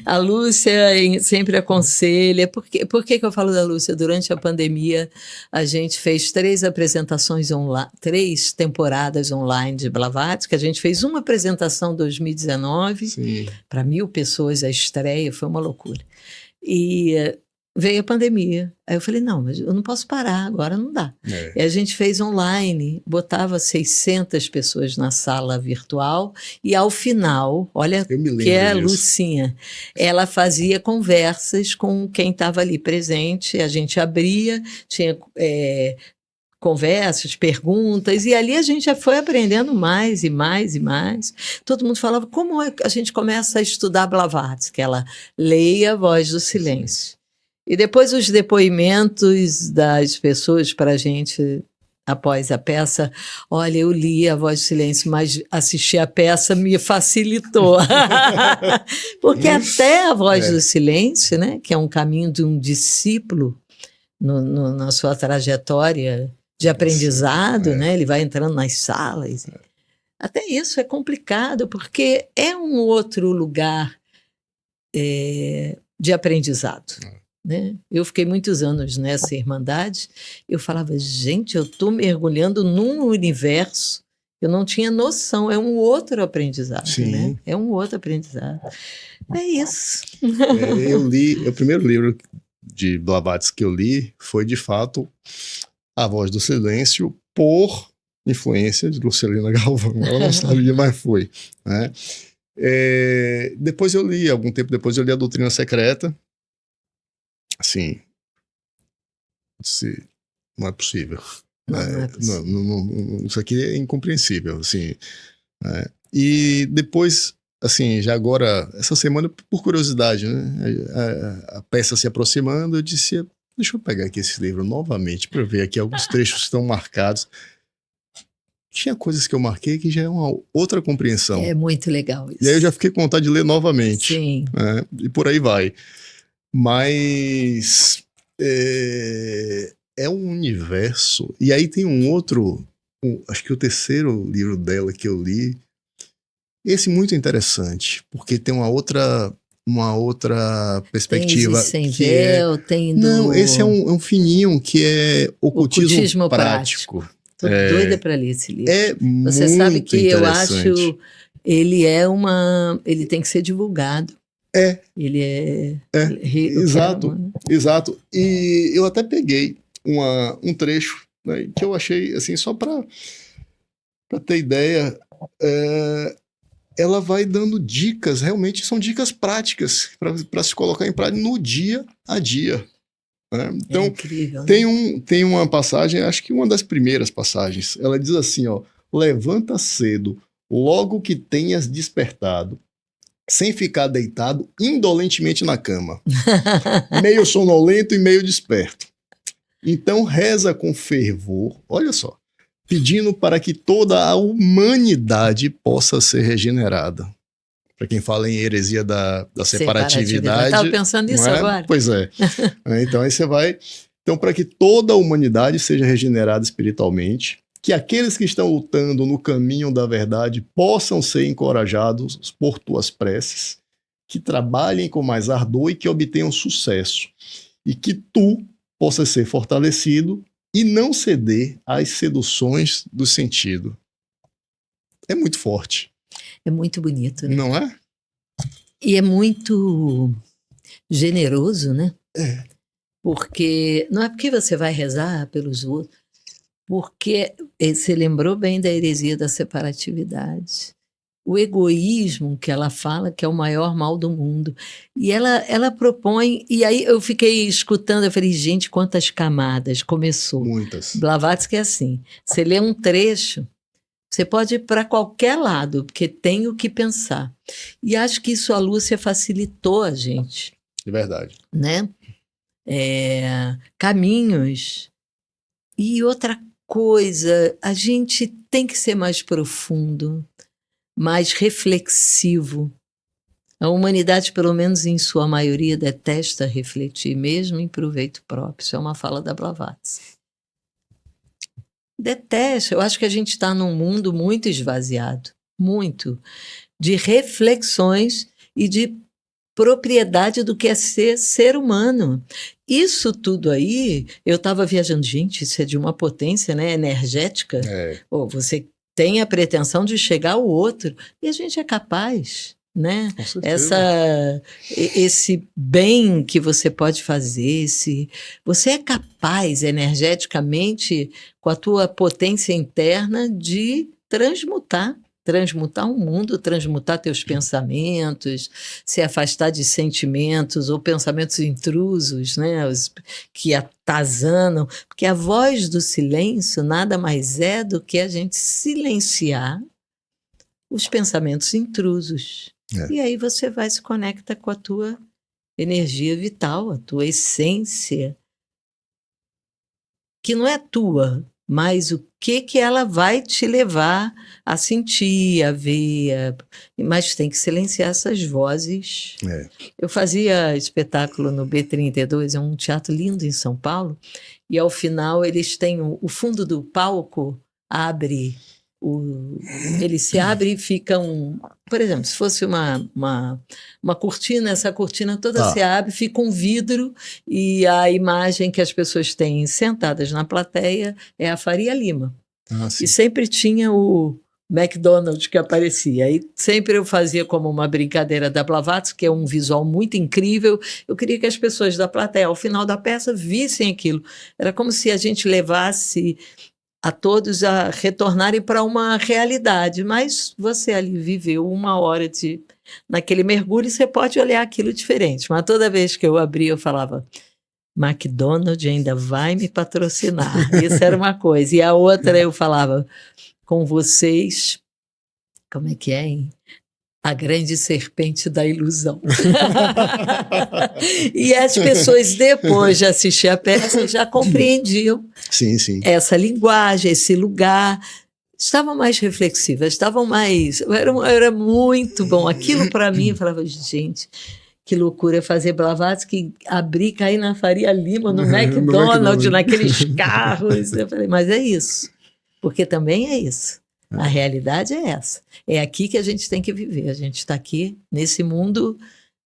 A Lúcia sempre aconselha. Por que eu falo da Lúcia? Durante a pandemia, a gente fez 3 apresentações online, 3 temporadas online de Blavatsky, que a gente fez uma apresentação em 2019 para 1.000 pessoas, a estreia, foi uma loucura. E veio a pandemia. Aí eu falei, não, mas eu não posso parar, agora não dá. E a gente fez online, botava 600 pessoas na sala virtual e ao final, olha que é a Lucinha, ela fazia conversas com quem estava ali presente, a gente abria, tinha conversas, perguntas, e ali a gente já foi aprendendo mais e mais e mais. Todo mundo falava, como é que a gente começa a estudar Blavatsky? Ela leia A Voz do Silêncio. E depois os depoimentos das pessoas para a gente, após a peça, olha, eu li A Voz do Silêncio, mas assistir a peça me facilitou. Porque até A Voz do Silêncio, né, que é um caminho de um discípulo na sua trajetória de aprendizado, né, ele vai entrando nas salas. Até isso é complicado, porque é um outro lugar de aprendizado. Né? Eu fiquei muitos anos nessa irmandade, eu falava, gente, eu estou mergulhando num universo, eu não tinha noção, é um outro aprendizado, né? É um outro aprendizado. É isso. Eu li, o primeiro livro de Blavatsky que eu li foi, de fato, A Voz do Silêncio, por influência de Lucilena Galvão, ela não sabia, mas foi. Né? Depois eu li, algum tempo depois eu li A Doutrina Secreta. Assim, não é possível. Não é possível. Não, isso aqui é incompreensível. Assim, e depois, assim, já agora, essa semana, por curiosidade, né, a peça se aproximando, eu disse, deixa eu pegar aqui esse livro novamente para ver aqui alguns trechos que estão marcados. Tinha coisas que eu marquei que já é uma outra compreensão. É muito legal isso. E aí eu já fiquei com vontade de ler novamente. Sim. E por aí vai. Mas é um universo. E aí tem um outro, acho que o terceiro livro dela que eu li, esse muito interessante, porque tem uma outra perspectiva. Tem Sem Véu, tem do... Não, esse é um fininho que é Ocultismo Prático. Tô doida para ler esse livro. É Você muito sabe que eu interessante. acho ele tem que ser divulgado. Ele exato. E eu até peguei um trecho, né, que eu achei, assim, só para ter ideia, ela vai dando dicas, realmente são dicas práticas para se colocar em prática no dia a dia. Né? Então, incrível, né? tem uma passagem, acho que uma das primeiras passagens, ela diz assim, ó, levanta cedo, logo que tenhas despertado, sem ficar deitado indolentemente na cama, meio sonolento e meio desperto. Então reza com fervor, olha só, pedindo para que toda a humanidade possa ser regenerada. Para quem fala em heresia da separatividade. Estava pensando nisso agora. Pois é. Então aí você vai... Então, para que toda a humanidade seja regenerada espiritualmente, que aqueles que estão lutando no caminho da verdade possam ser encorajados por tuas preces, que trabalhem com mais ardor e que obtenham sucesso, e que tu possas ser fortalecido e não ceder às seduções do sentido. É muito forte. É muito bonito, né? Não é? E é muito generoso, né? É. Porque não é porque você vai rezar pelos outros, porque você lembrou bem da heresia da separatividade. O egoísmo que ela fala que é o maior mal do mundo. E ela propõe, e aí eu fiquei escutando, eu falei, gente, quantas camadas, começou. Muitas. Blavatsky é assim, você lê um trecho, Você pode ir para qualquer lado, porque tem o que pensar. E acho que isso a Lúcia facilitou a gente, De verdade. né? Caminhos. E outra coisa, a gente tem que ser mais profundo, mais reflexivo. A humanidade, pelo menos em sua maioria, detesta refletir, mesmo em proveito próprio. Isso é uma fala da Blavatsky. Detesta. Eu acho que a gente está num mundo muito esvaziado, muito, de reflexões e de propriedade do que é ser humano. Isso tudo aí, eu estava viajando, gente, isso é de uma potência, né, energética. Você tem a pretensão de chegar ao outro, e a gente é capaz, né? Com certeza. Esse bem que você pode fazer, você é capaz energeticamente, com a tua potência interna, de transmutar o mundo, transmutar teus pensamentos, se afastar de sentimentos ou pensamentos intrusos, né, que atazanam, porque a voz do silêncio nada mais é do que a gente silenciar os pensamentos intrusos. E aí você vai se conecta com a tua energia vital, a tua essência, que não é tua, mas o que ela vai te levar a sentir, a ver. Mas tem que silenciar essas vozes. Eu fazia espetáculo no B32, é um teatro lindo em São Paulo, e ao final eles têm o fundo do palco abre, ele se abre e fica por exemplo, se fosse uma cortina, essa cortina toda se abre, fica um vidro, e a imagem que as pessoas têm sentadas na plateia é a Faria Lima. E sempre tinha o McDonald's que aparecia. E sempre eu fazia como uma brincadeira da Blavatsky, que é um visual muito incrível. Eu queria que as pessoas da plateia, ao final da peça, vissem aquilo. Era como se a gente levasse a todos a retornarem para uma realidade, mas você ali viveu uma hora naquele mergulho, e você pode olhar aquilo diferente, mas toda vez que eu abria eu falava, McDonald's ainda vai me patrocinar, isso era uma coisa, e a outra eu falava, com vocês, como é que é, hein? A grande serpente da ilusão. E as pessoas, depois de assistir a peça, já compreendiam essa linguagem, esse lugar. Estavam mais reflexivas, estavam mais... Era muito bom. Aquilo, para mim, eu falava, gente, que loucura fazer Blavatsky abrir, cair na Faria Lima, no McDonald's, naqueles carros. Eu falei, mas é isso. Porque também é isso. A realidade é essa. É aqui que a gente tem que viver. A gente está aqui nesse mundo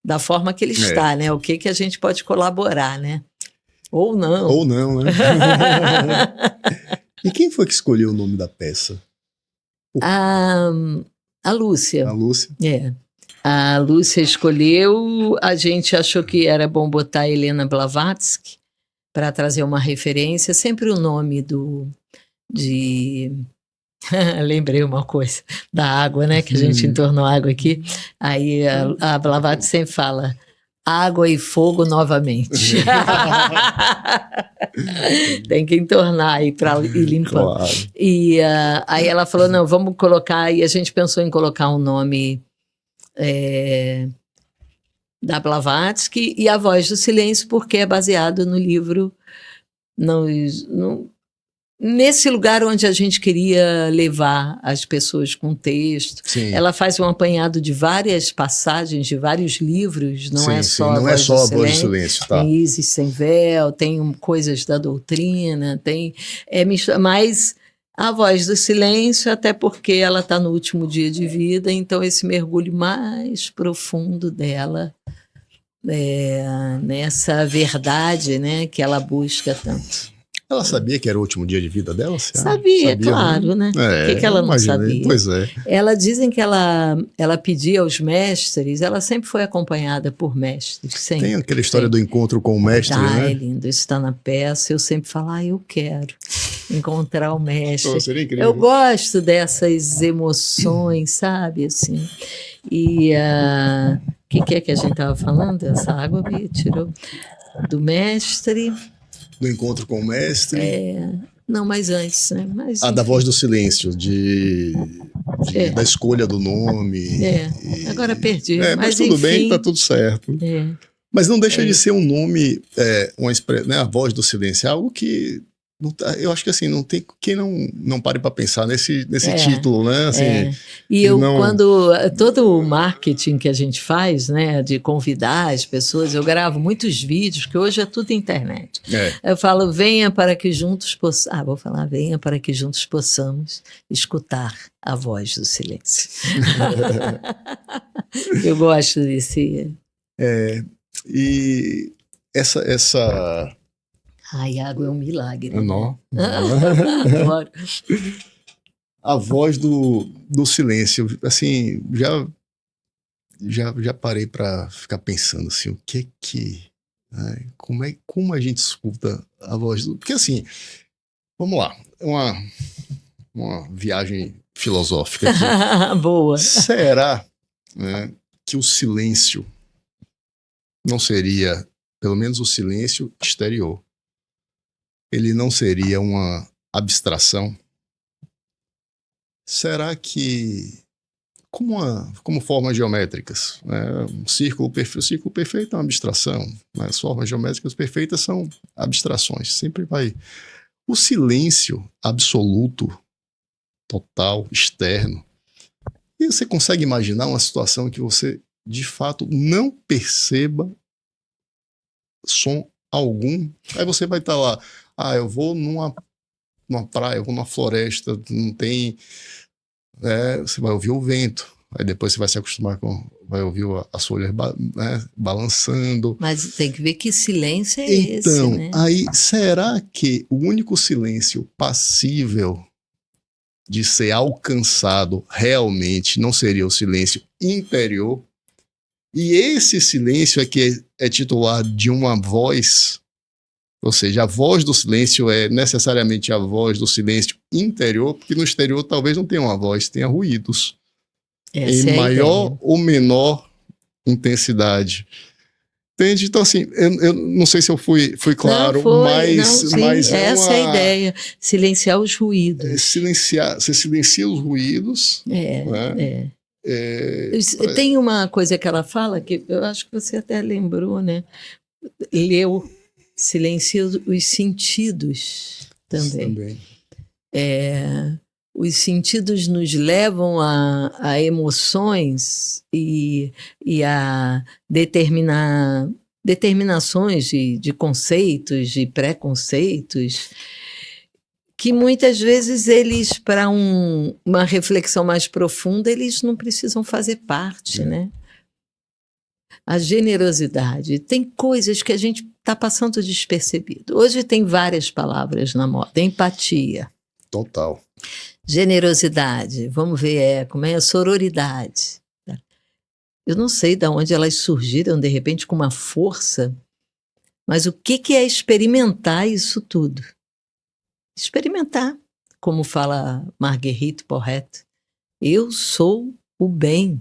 da forma que ele está, né? O que a gente pode colaborar, né? Ou não. Ou não, né? E quem foi que escolheu o nome da peça? A Lúcia. A Lúcia? A Lúcia escolheu, a gente achou que era bom botar Helena Blavatsky para trazer uma referência, sempre o nome lembrei uma coisa, da água, né, que a gente entornou água aqui, aí a Blavatsky sempre fala, água e fogo novamente. Tem que entornar aí para ir limpando. Claro. E aí ela falou, não, vamos colocar, e a gente pensou em colocar um nome da Blavatsky e A Voz do Silêncio, porque é baseado no livro, nesse lugar onde a gente queria levar as pessoas com texto. Sim. Ela faz um apanhado de várias passagens, de vários livros, não é só não A Voz do Silêncio. Tá. Tem Isis Sem Véu, tem coisas da doutrina, mas A Voz do Silêncio, até porque ela está no último dia de vida, então esse mergulho mais profundo dela, nessa verdade, né, que ela busca tanto. Ela sabia que era o último dia de vida dela? Sabia, claro, né? O que ela não sabia? Pois é. Ela dizem que ela pedia aos mestres, ela sempre foi acompanhada por mestres. Sempre, tem aquela história do encontro com o mestre, né? É lindo, isso está na peça. Eu sempre falo, eu quero encontrar o mestre. Seria incrível. Eu gosto dessas emoções, sabe? Assim. E o que é que a gente estava falando? Essa água me tirou do mestre... Do encontro com o mestre. Não, mas antes, né? Mas, Da enfim. voz do silêncio, da escolha do nome. Agora perdi. Mas tudo enfim, bem, tá tudo certo. Mas não deixa de ser um nome, né, a voz do silêncio, é algo que eu acho que assim, não tem quem não pare para pensar nesse título, né? Assim, E quando todo o marketing que a gente faz, né, de convidar as pessoas, eu gravo muitos vídeos, que hoje é tudo internet. Eu falo, venha para que juntos venha para que juntos possamos escutar a voz do silêncio. Eu gosto desse. E essa Ai, água é um milagre. Não. Né? Adoro. A voz do silêncio, assim, já parei para ficar pensando assim, o que né, como a gente escuta a voz do... Porque assim, vamos lá, uma viagem filosófica aqui. Boa. Será, né, que o silêncio não seria, pelo menos o silêncio exterior, ele não seria uma abstração? Será que, como formas geométricas, né? O círculo perfeito é uma abstração, né? As formas geométricas perfeitas são abstrações, sempre vai. O silêncio absoluto, total, externo, e você consegue imaginar uma situação em que você, de fato, não perceba som algum? Aí você vai estar lá, eu vou numa praia, eu vou numa floresta, não tem... você vai ouvir o vento, aí depois você vai se acostumar vai ouvir as folhas balançando. Mas tem que ver que silêncio é esse, Então, né? aí, será que o único silêncio passível de ser alcançado realmente não seria o silêncio interior? E esse silêncio é que é titular de uma voz, ou seja, a voz do silêncio é necessariamente a voz do silêncio interior, porque no exterior talvez não tenha uma voz, tenha ruídos. Em maior ou menor intensidade. Entende? Então, assim, eu não sei se eu fui claro, mas essa é a ideia, silenciar os ruídos. Você silencia os ruídos. Tem uma coisa que ela fala, que eu acho que você até lembrou, né? Leu, silencia os sentidos também. Os sentidos nos levam a emoções e a determinações de conceitos, de preconceitos, que muitas vezes eles, para uma reflexão mais profunda, eles não precisam fazer parte, né? A generosidade. Tem coisas que a gente está passando despercebido. Hoje tem várias palavras na moda. Empatia. Total. Generosidade. Vamos ver, como é a sororidade. Eu não sei de onde elas surgiram, de repente, com uma força, mas o que é experimentar isso tudo? Experimentar. Como fala Marguerite Porret, eu sou o bem.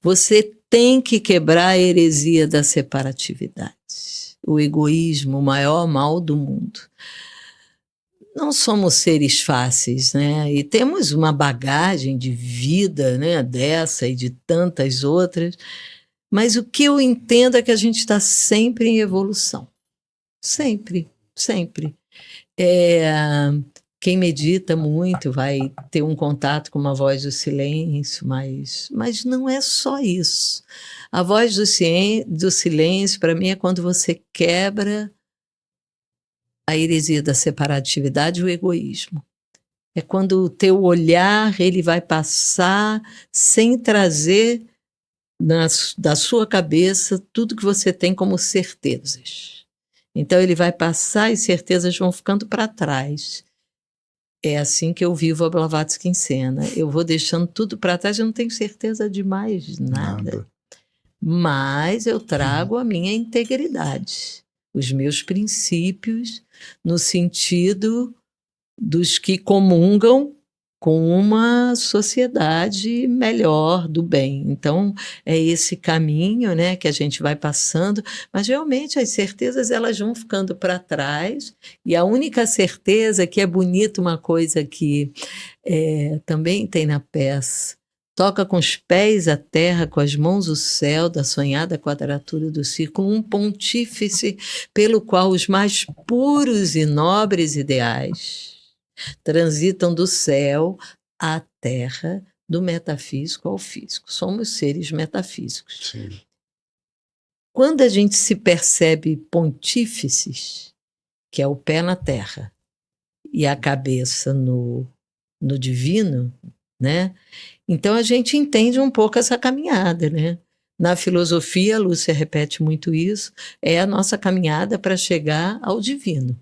Você tem que quebrar a heresia da separatividade. O egoísmo, o maior mal do mundo. Não somos seres fáceis, né? E temos uma bagagem de vida, né, dessa e de tantas outras, mas o que eu entendo é que a gente está sempre em evolução. Sempre, sempre. Quem medita muito vai ter um contato com uma voz do silêncio, mas não é só isso. A voz do silêncio, para mim, é quando você quebra a heresia da separatividade e o egoísmo. É quando o teu olhar ele vai passar sem trazer da sua cabeça tudo que você tem como certezas. Então ele vai passar e as certezas vão ficando para trás. É assim que eu vivo a Blavatsky em cena. Eu vou deixando tudo para trás, eu não tenho certeza de mais nada. Mas eu trago a minha integridade, os meus princípios, no sentido dos que comungam com uma sociedade melhor, do bem. Então, é esse caminho, né, que a gente vai passando, mas realmente as certezas elas vão ficando para trás, e a única certeza que é bonita, uma coisa que também tem na peça, toca com os pés a terra, com as mãos o céu, da sonhada quadratura do círculo, um pontífice pelo qual os mais puros e nobres ideais transitam do céu à terra, do metafísico ao físico. Somos seres metafísicos. Sim. Quando a gente se percebe pontífices, que é o pé na terra e a cabeça no divino, né? Então a gente entende um pouco essa caminhada, né? Na filosofia, a Lúcia repete muito isso, é a nossa caminhada para chegar ao divino.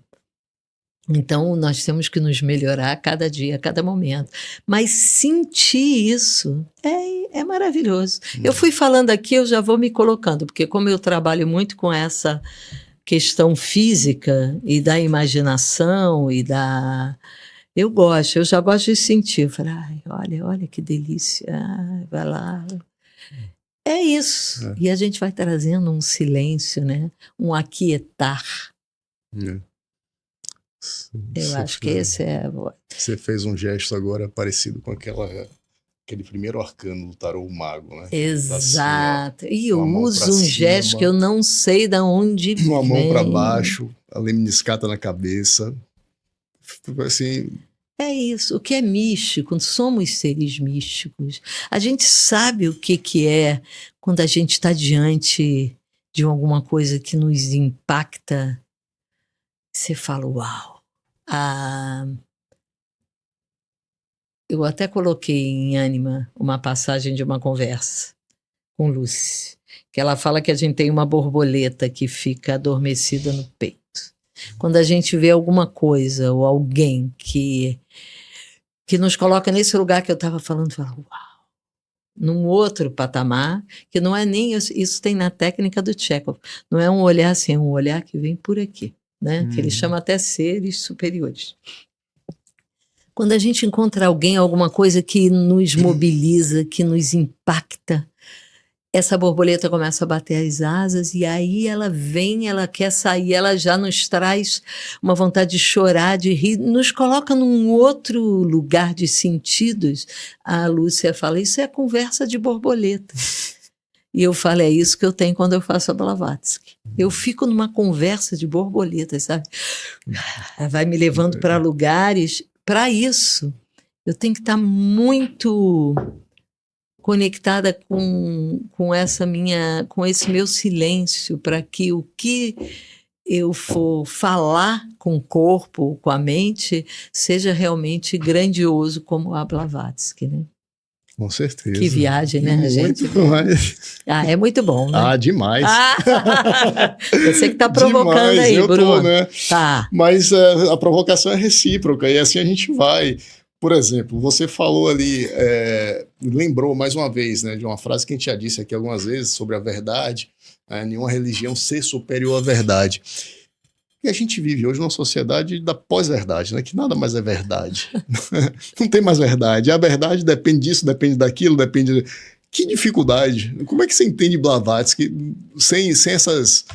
Então, nós temos que nos melhorar a cada dia, a cada momento. Mas sentir isso é maravilhoso. Eu fui falando aqui, eu já vou me colocando, porque como eu trabalho muito com essa questão física e da imaginação e da... Eu já gosto de sentir. Eu falo, olha que delícia, vai lá. É isso. E a gente vai trazendo um silêncio, né? Um aquietar. Eu acho que esse é... Você fez um gesto agora parecido com aquele primeiro arcano do tarô mago, né? Exato. Assim, e eu uso um gesto que eu não sei de onde vem. Uma mão para baixo, a lemniscata na cabeça. Assim... É isso. O que é místico? Somos seres místicos. A gente sabe o que é quando a gente está diante de alguma coisa que nos impacta. Você fala, uau. Eu até coloquei em Ânima uma passagem de uma conversa com Lucy, que ela fala que a gente tem uma borboleta que fica adormecida no peito. Quando a gente vê alguma coisa ou alguém que nos coloca nesse lugar que eu estava falando, fala, uau, num outro patamar, que não é nem isso tem na técnica do Chekhov, não é um olhar assim, é um olhar que vem por aqui. Né? Que ele chama até seres superiores. Quando a gente encontra alguém, alguma coisa que nos mobiliza, que nos impacta, essa borboleta começa a bater as asas e aí ela vem, ela quer sair, ela já nos traz uma vontade de chorar, de rir, nos coloca num outro lugar de sentidos. A Lúcia fala, isso é conversa de borboleta. E eu falo, é isso que eu tenho quando eu faço a Blavatsky. Eu fico numa conversa de borboletas, sabe? Vai me levando para lugares. Para isso, eu tenho que estar muito conectada com esse meu silêncio, para que o que eu for falar com o corpo, com a mente, seja realmente grandioso como a Blavatsky, né? Com certeza. Que viagem, né, gente? Muito mais. É muito bom, né? Demais. Você que está provocando demais, aí, Bruno. Né? Tá. Mas a provocação é recíproca e assim a gente vai. Por exemplo, você falou ali, lembrou mais uma vez, né, de uma frase que a gente já disse aqui algumas vezes sobre a verdade, nenhuma religião ser superior à verdade. E a gente vive hoje numa sociedade da pós-verdade, né? Que nada mais é verdade. Não tem mais verdade. A verdade depende disso, depende daquilo, depende... Que dificuldade. Como é que você entende Blavatsky sem essas...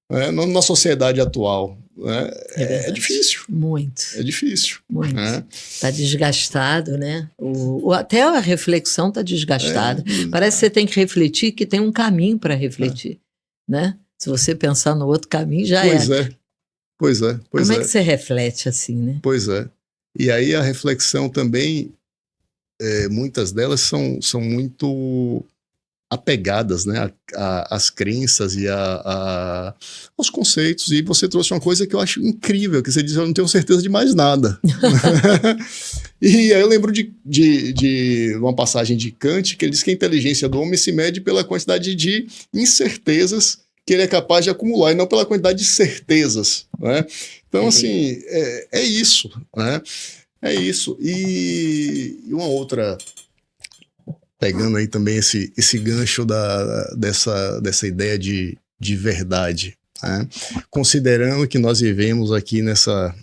na sociedade atual? Né? É difícil. Muito. É difícil. Muito. Está desgastado, né? Até a reflexão está desgastada. Parece que você tem que refletir, que tem um caminho para refletir, né? Se você pensar no outro caminho, já Pois é. Como é que você reflete assim, né? Pois é. E aí a reflexão também, muitas delas são muito apegadas, né, às crenças e aos conceitos. E você trouxe uma coisa que eu acho incrível, que você diz, eu não tenho certeza de mais nada. E aí eu lembro de uma passagem de Kant, que ele diz que a inteligência do homem se mede pela quantidade de incertezas que ele é capaz de acumular, e não pela quantidade de certezas, né? Então, assim, é isso, né? É isso. E uma outra, pegando aí também esse gancho dessa ideia de verdade, né? Considerando que nós vivemos aqui nessa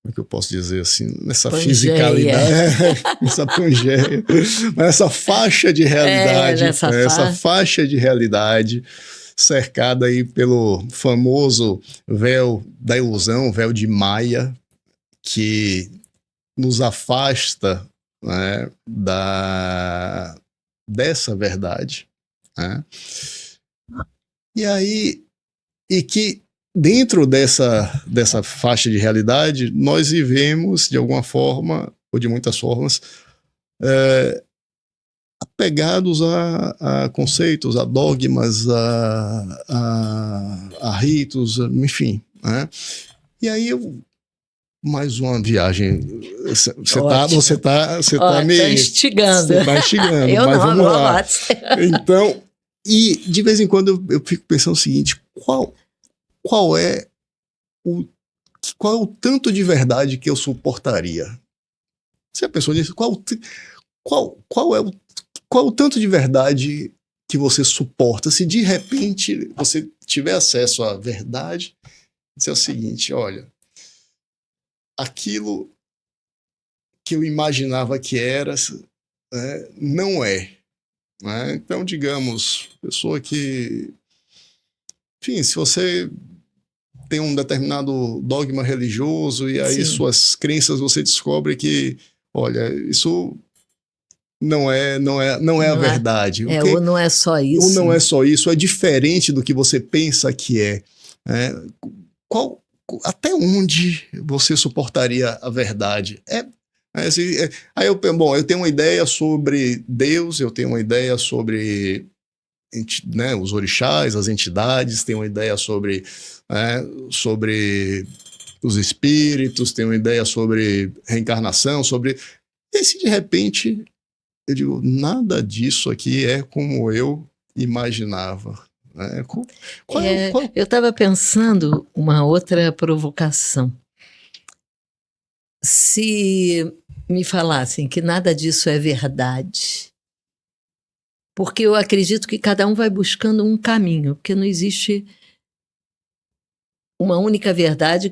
como é que eu posso dizer assim, nessa Pangeia. fisicalidade, nessa pangeia, nessa faixa de realidade, essa faixa de realidade cercada aí pelo famoso véu da ilusão, véu de Maia, que nos afasta, né, dessa verdade, né? E aí, e que dentro dessa faixa de realidade, nós vivemos de alguma forma, ou de muitas formas, apegados a conceitos, a dogmas, a ritos, enfim, né? E aí mais uma viagem. Você tá me instigando. Você tá instigando, eu mas não, vamos lá. Matos. Então, e de vez em quando eu fico pensando o seguinte: qual é o tanto de verdade que eu suportaria? Se a pessoa diz, qual é o tanto de verdade que você suporta? Se de repente você tiver acesso à verdade, dizer o seguinte: olha, aquilo que eu imaginava que era, não é. Né? Então, digamos, pessoa que... Enfim, se você tem um determinado dogma religioso e aí Sim. suas crenças, você descobre que, olha, isso não é a verdade. Ou não é só isso. Ou não é só isso, é diferente do que você pensa que é. Até onde você suportaria a verdade? Aí eu tenho uma ideia sobre Deus, eu tenho uma ideia sobre, né, os orixás, as entidades, tenho uma ideia sobre os espíritos, tenho uma ideia sobre reencarnação, E se de repente eu digo, nada disso aqui é como eu imaginava. Eu estava pensando uma outra provocação. Se me falassem que nada disso é verdade, porque eu acredito que cada um vai buscando um caminho, porque não existe uma única verdade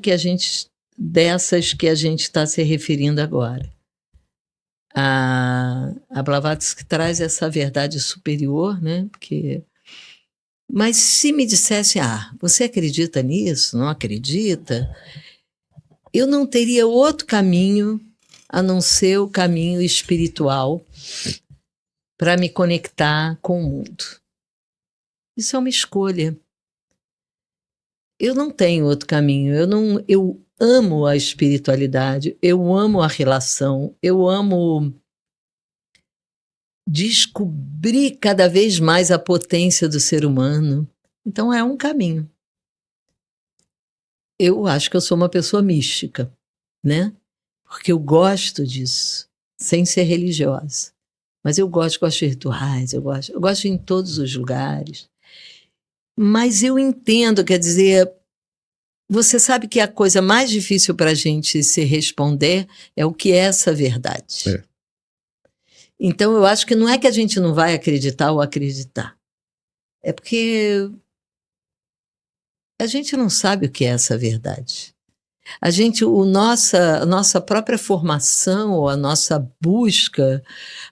dessas que a gente está se referindo agora. A Blavatsky traz essa verdade superior, né? Mas se me dissesse, você acredita nisso? Não acredita? Eu não teria outro caminho a não ser o caminho espiritual para me conectar com o mundo. Isso é uma escolha. Eu não tenho outro caminho. Eu amo a espiritualidade, eu amo a relação, eu amo descobrir cada vez mais a potência do ser humano. Então é um caminho. Eu acho que eu sou uma pessoa mística, né? Porque eu gosto disso, sem ser religiosa. Mas eu gosto de rituais, eu gosto de ir em todos os lugares. Mas eu entendo, quer dizer, você sabe que a coisa mais difícil para a gente se responder é o que é essa verdade. É. Então, eu acho que não é que a gente não vai acreditar ou acreditar. É porque a gente não sabe o que é essa verdade. A nossa própria formação ou a nossa busca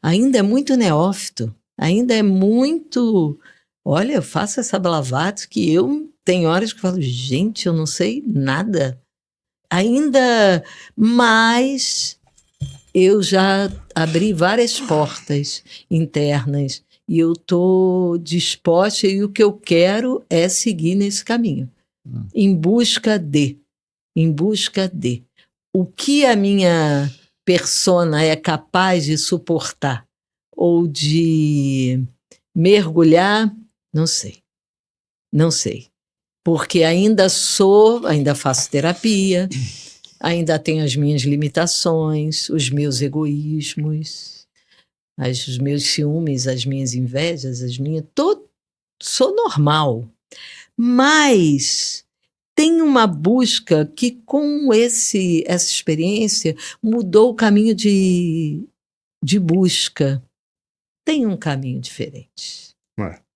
ainda é muito neófito, ainda é muito... Olha, eu faço essa Blavatsky que eu tenho horas que falo, gente, eu não sei nada. Ainda mais... Eu já abri várias portas internas e eu estou disposta e o que eu quero é seguir nesse caminho, em busca de o que a minha persona é capaz de suportar ou de mergulhar, não sei, porque ainda faço terapia, ainda tenho as minhas limitações, os meus egoísmos, os meus ciúmes, as minhas invejas, sou normal. Mas tem uma busca que, com essa experiência, mudou o caminho de busca. Tem um caminho diferente.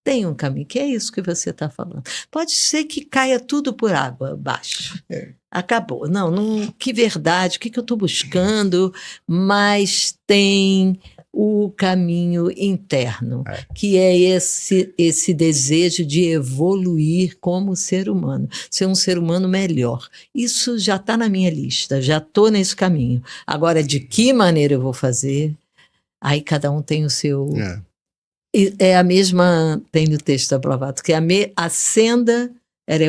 Tem um caminho, que é isso que você está falando. Pode ser que caia tudo por água abaixo. acabou. Não, que verdade, o que eu estou buscando? Mas tem o caminho interno, que é esse desejo de evoluir como ser humano, ser um ser humano melhor. Isso já está na minha lista, já estou nesse caminho. Agora, de que maneira eu vou fazer? Aí cada um tem o seu... É a mesma, tem no texto da Blavatsky, que a senda ela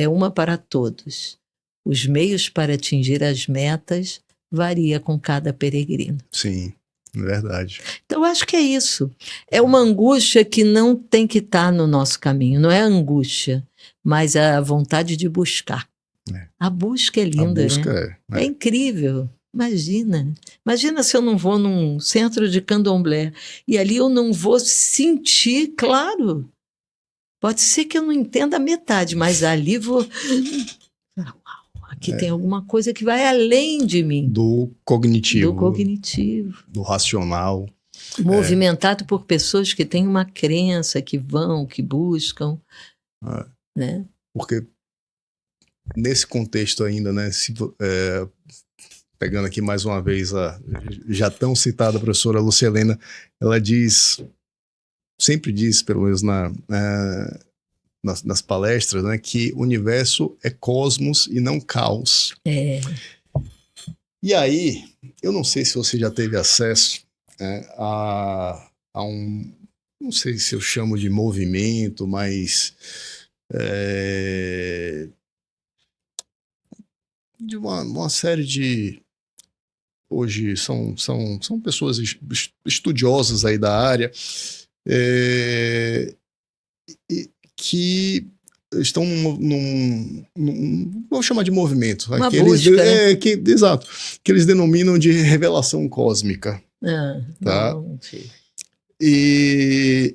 é uma para todos. Os meios para atingir as metas varia com cada peregrino. Sim, é verdade. Então, eu acho que é isso. É uma angústia que não tem que estar no nosso caminho. Não é angústia, mas a vontade de buscar. A busca é linda, a busca, né? É incrível. Imagina se eu não vou num centro de candomblé e ali eu não vou sentir, claro. Pode ser que eu não entenda a metade, mas ali vou... Aqui tem alguma coisa que vai além de mim. Do cognitivo. Do racional. Movimentado por pessoas que têm uma crença, que vão, que buscam. Né? Porque nesse contexto ainda, né? Pegando aqui mais uma vez a já tão citada professora Lúcia Helena, ela sempre diz, pelo menos nas palestras, né, que o universo é cosmos e não caos. E aí, eu não sei se você já teve acesso a não sei se eu chamo de movimento, mas de uma série de... Hoje são pessoas estudiosas aí da área, que estão vou chamar de movimento. Uma busca, né? Exato. Que eles denominam de revelação cósmica. Tá? E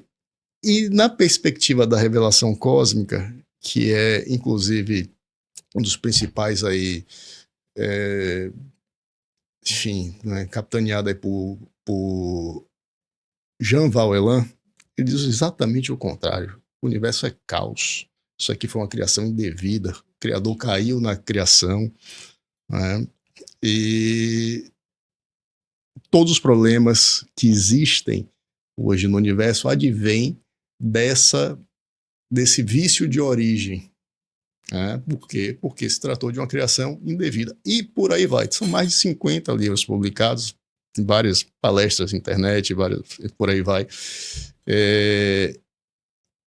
na perspectiva da revelação cósmica, que é, inclusive, um dos principais aí... enfim, né, capitaneado aí por Jean Vauelan, ele diz exatamente o contrário. O universo é caos. Isso aqui foi uma criação indevida. O Criador caiu na criação. Né? E todos os problemas que existem hoje no universo advêm desse vício de origem. Por quê? Porque se tratou de uma criação indevida. E por aí vai. São mais de 50 livros publicados, várias palestras na internet, por aí vai.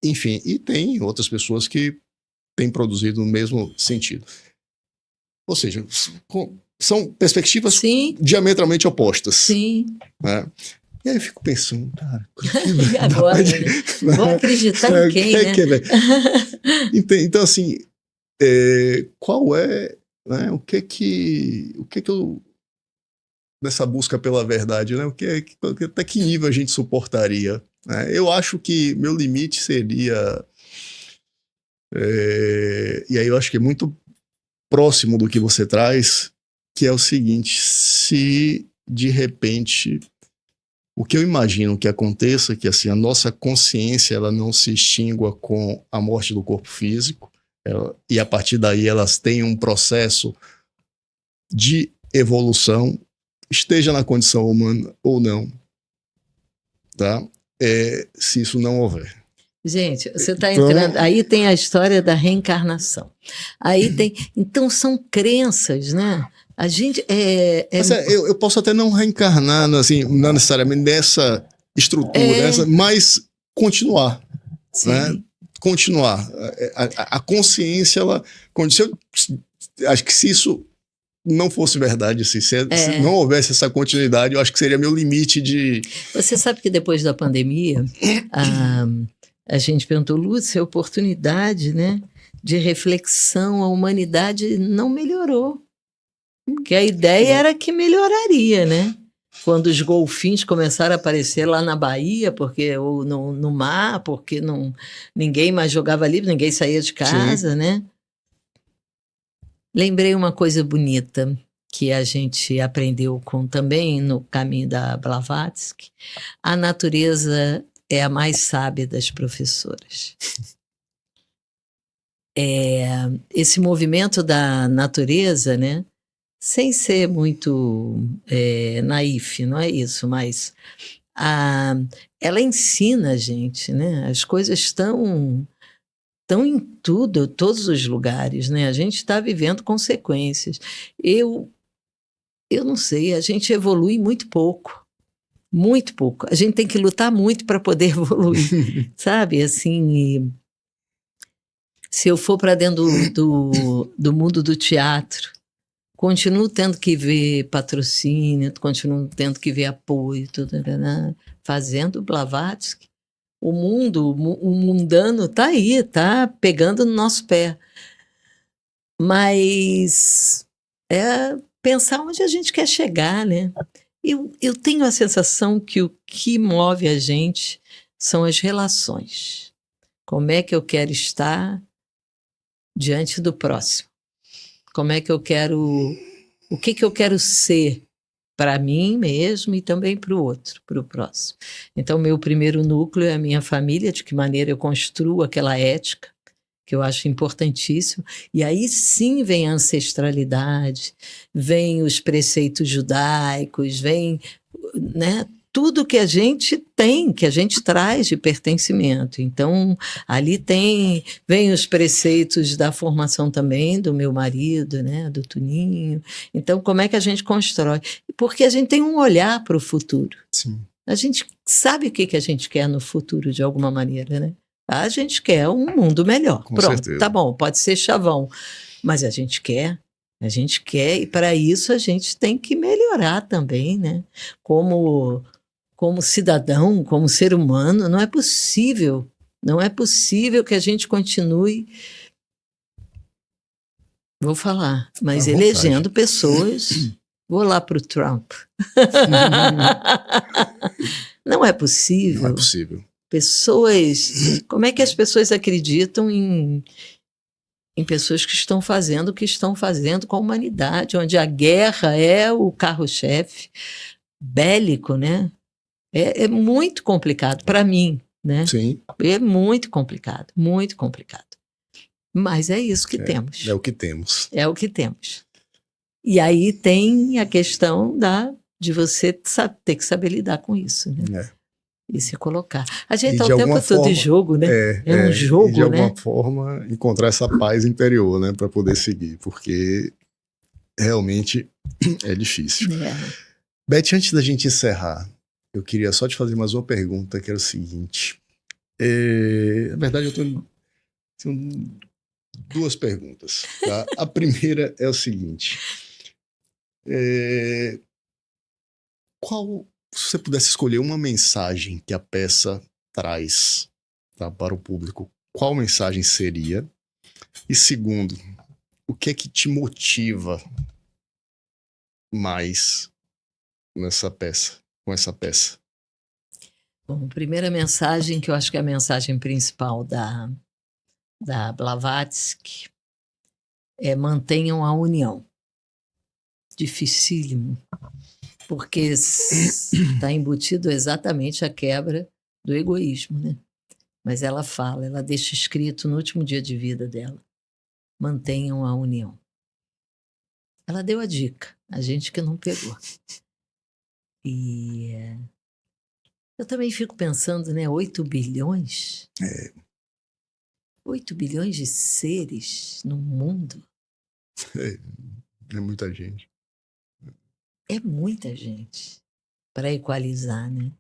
Enfim, e tem outras pessoas que têm produzido no mesmo sentido. Ou seja, são perspectivas diametralmente opostas. Sim. Né? E aí eu fico pensando, cara... E agora? Vou acreditar em quem, né? Então, assim... qual é, né, o que eu, nessa busca pela verdade, né, até que nível a gente suportaria, né? Eu acho que meu limite seria, e aí eu acho que é muito próximo do que você traz, que é o seguinte: se de repente o que eu imagino que aconteça, que assim, a nossa consciência ela não se extingua com a morte do corpo físico, e a partir daí elas têm um processo de evolução, esteja na condição humana ou não, tá? Se isso não houver. Gente, você está entrando... Aí tem a história da reencarnação. Aí tem... Então, são crenças, né? A gente... eu posso até não reencarnar, assim, não necessariamente nessa estrutura, mas continuar, né? Continuar. A consciência, ela... acho que se isso não fosse verdade, assim, se não houvesse essa continuidade, eu acho que seria meu limite de... Você sabe que depois da pandemia, a gente perguntou, Lúcia, a oportunidade, né, de reflexão, a humanidade não melhorou. Porque a ideia era que melhoraria, né? Quando os golfinhos começaram a aparecer lá na Bahia, ou no mar, porque ninguém mais jogava livro, ninguém saía de casa, né? Lembrei uma coisa bonita que a gente aprendeu também no caminho da Blavatsky. A natureza é a mais sábia das professoras. esse movimento da natureza, né? Sem ser muito naif, não é isso, mas ela ensina a gente, né? As coisas estão em tudo, todos os lugares, né? A gente está vivendo consequências. Eu não sei, a gente evolui muito pouco. Muito pouco. A gente tem que lutar muito para poder evoluir, sabe? Assim, se eu for para dentro do mundo do teatro, continuo tendo que ver patrocínio, continuo tendo que ver apoio, tudo, né? Fazendo Blavatsky. O mundano está aí, está pegando no nosso pé. Mas é pensar onde a gente quer chegar, né? Eu tenho a sensação que o que move a gente são as relações. Como é que eu quero estar diante do próximo? Como é que eu quero... O que eu quero ser para mim mesmo e também para o outro, para o próximo. Então, meu primeiro núcleo é a minha família, de que maneira eu construo aquela ética, que eu acho importantíssimo. E aí sim vem a ancestralidade, vem os preceitos judaicos, vem, né, tudo que a gente tem, que a gente traz de pertencimento. Então, ali vem os preceitos da formação também do meu marido, né, do Tuninho. Então, como é que a gente constrói? Porque a gente tem um olhar para o futuro. Sim. A gente sabe o que a gente quer no futuro, de alguma maneira, né? A gente quer um mundo melhor. Com Pronto, certeza. tá bom, pode ser chavão, mas a gente quer, e para isso a gente tem que melhorar também, né? Como cidadão, como ser humano, não é possível que a gente continue, vou falar, mas À elegendo vontade. pessoas. Vou lá para o Trump. Não é possível. Não é possível. Pessoas. Como é que as pessoas acreditam em pessoas que estão fazendo o que estão fazendo com a humanidade, onde a guerra é o carro-chefe bélico, né? É muito complicado para mim, né? Sim. É muito complicado, muito complicado. Mas é isso que temos. É o que temos. É o que temos. E aí tem a questão de você ter que saber lidar com isso, né? E se colocar. A gente está o tempo todo de jogo, né? É um jogo, e de alguma né? forma encontrar essa paz interior, né? Para poder seguir, porque realmente é difícil. Beth, antes da gente encerrar, eu queria só te fazer mais uma pergunta, que era o seguinte. Na verdade, eu tenho duas perguntas. Tá? A primeira é o seguinte. Se você pudesse escolher uma mensagem que a peça traz, tá, para o público, qual mensagem seria? E segundo, o que é que te motiva mais nessa peça, com essa peça? Bom, a primeira mensagem, que eu acho que é a mensagem principal da Blavatsky, é: mantenham a união. Dificílimo, porque está embutido exatamente a quebra do egoísmo, né? Mas ela deixa escrito no último dia de vida dela: mantenham a união. Ela deu a dica, a gente que não pegou. E eu também fico pensando, né? 8 bilhões? 8 bilhões de seres no mundo. É muita gente. É muita gente para equalizar, né?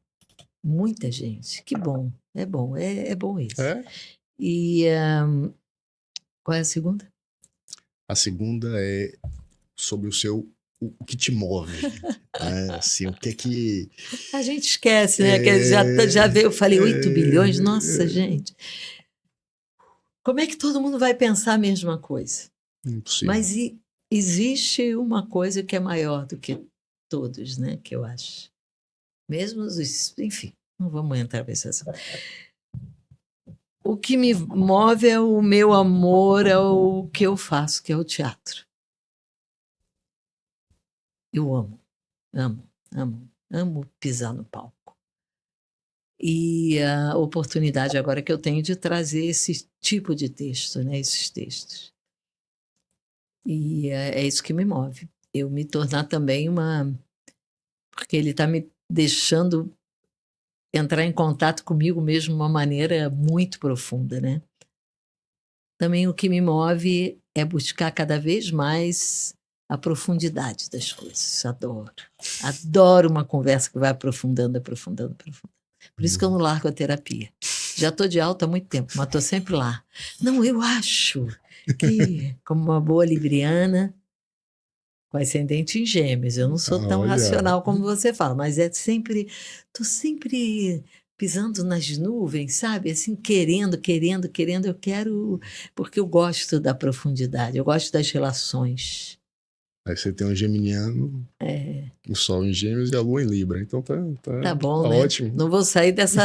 Muita gente. Que bom. É bom. É bom isso. E qual é a segunda? A segunda é sobre o que te move. Né? Assim, o que é que... A gente esquece, né? Que já veio, eu falei 8 bilhões. Nossa, gente. Como é que todo mundo vai pensar a mesma coisa? Impossível. Mas existe uma coisa que é maior do que todos, né? Que eu acho. Mesmo enfim, não vamos entrar nessa assunto. O que me move é o meu amor ao que eu faço, que é o teatro. Eu amo pisar no palco. e a oportunidade agora que eu tenho de trazer esse tipo de texto, né, esses textos. E é isso que me move. Eu me tornar também porque ele está me deixando entrar em contato comigo mesmo de uma maneira muito profunda, né? Também o que me move é buscar cada vez mais a profundidade das coisas. Adoro uma conversa que vai aprofundando. Por isso que eu não largo a terapia. Já estou de alta há muito tempo, mas estou sempre lá. Não, eu acho que, como uma boa libriana, com ascendente em Gêmeos, eu não sou tão racional como você fala, mas estou sempre pisando nas nuvens, sabe? Assim, querendo, eu quero, porque eu gosto da profundidade, eu gosto das relações. Aí você tem um geminiano, o Sol em Gêmeos e a Lua em Libra, então tá bom, tá né? ótimo. Não vou sair desse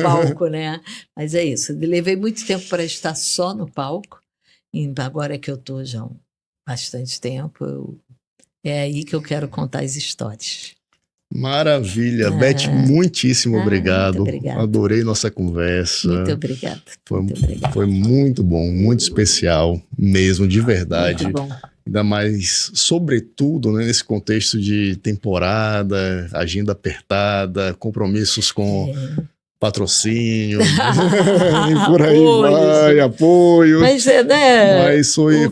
palco, né? Mas é isso, eu levei muito tempo para estar só no palco, e agora que eu estou já há bastante tempo, é aí que eu quero contar as histórias. Maravilha. Beth, muitíssimo obrigado. Muito obrigada. Adorei nossa conversa. Muito obrigada. Foi muito bom, muito especial mesmo, de verdade. Muito bom. Ainda mais, sobretudo, né, nesse contexto de temporada, agenda apertada, compromissos com patrocínio, e por aí vai, apoio. Mas,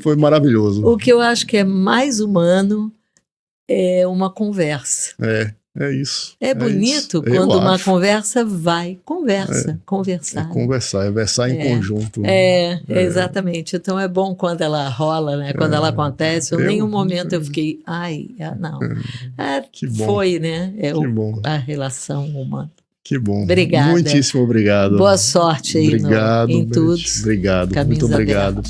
foi maravilhoso. O que eu acho que é mais humano é uma conversa. É isso. É bonito quando uma conversa vai conversar. É versar em conjunto. Exatamente. Então é bom quando ela rola, né? Quando ela acontece. Em nenhum momento eu fiquei, não. Que bom. Foi, né? Que bom. A relação humana. Que bom. Obrigada. Muitíssimo obrigado. Boa sorte aí em tudo. Obrigado. Muito obrigado.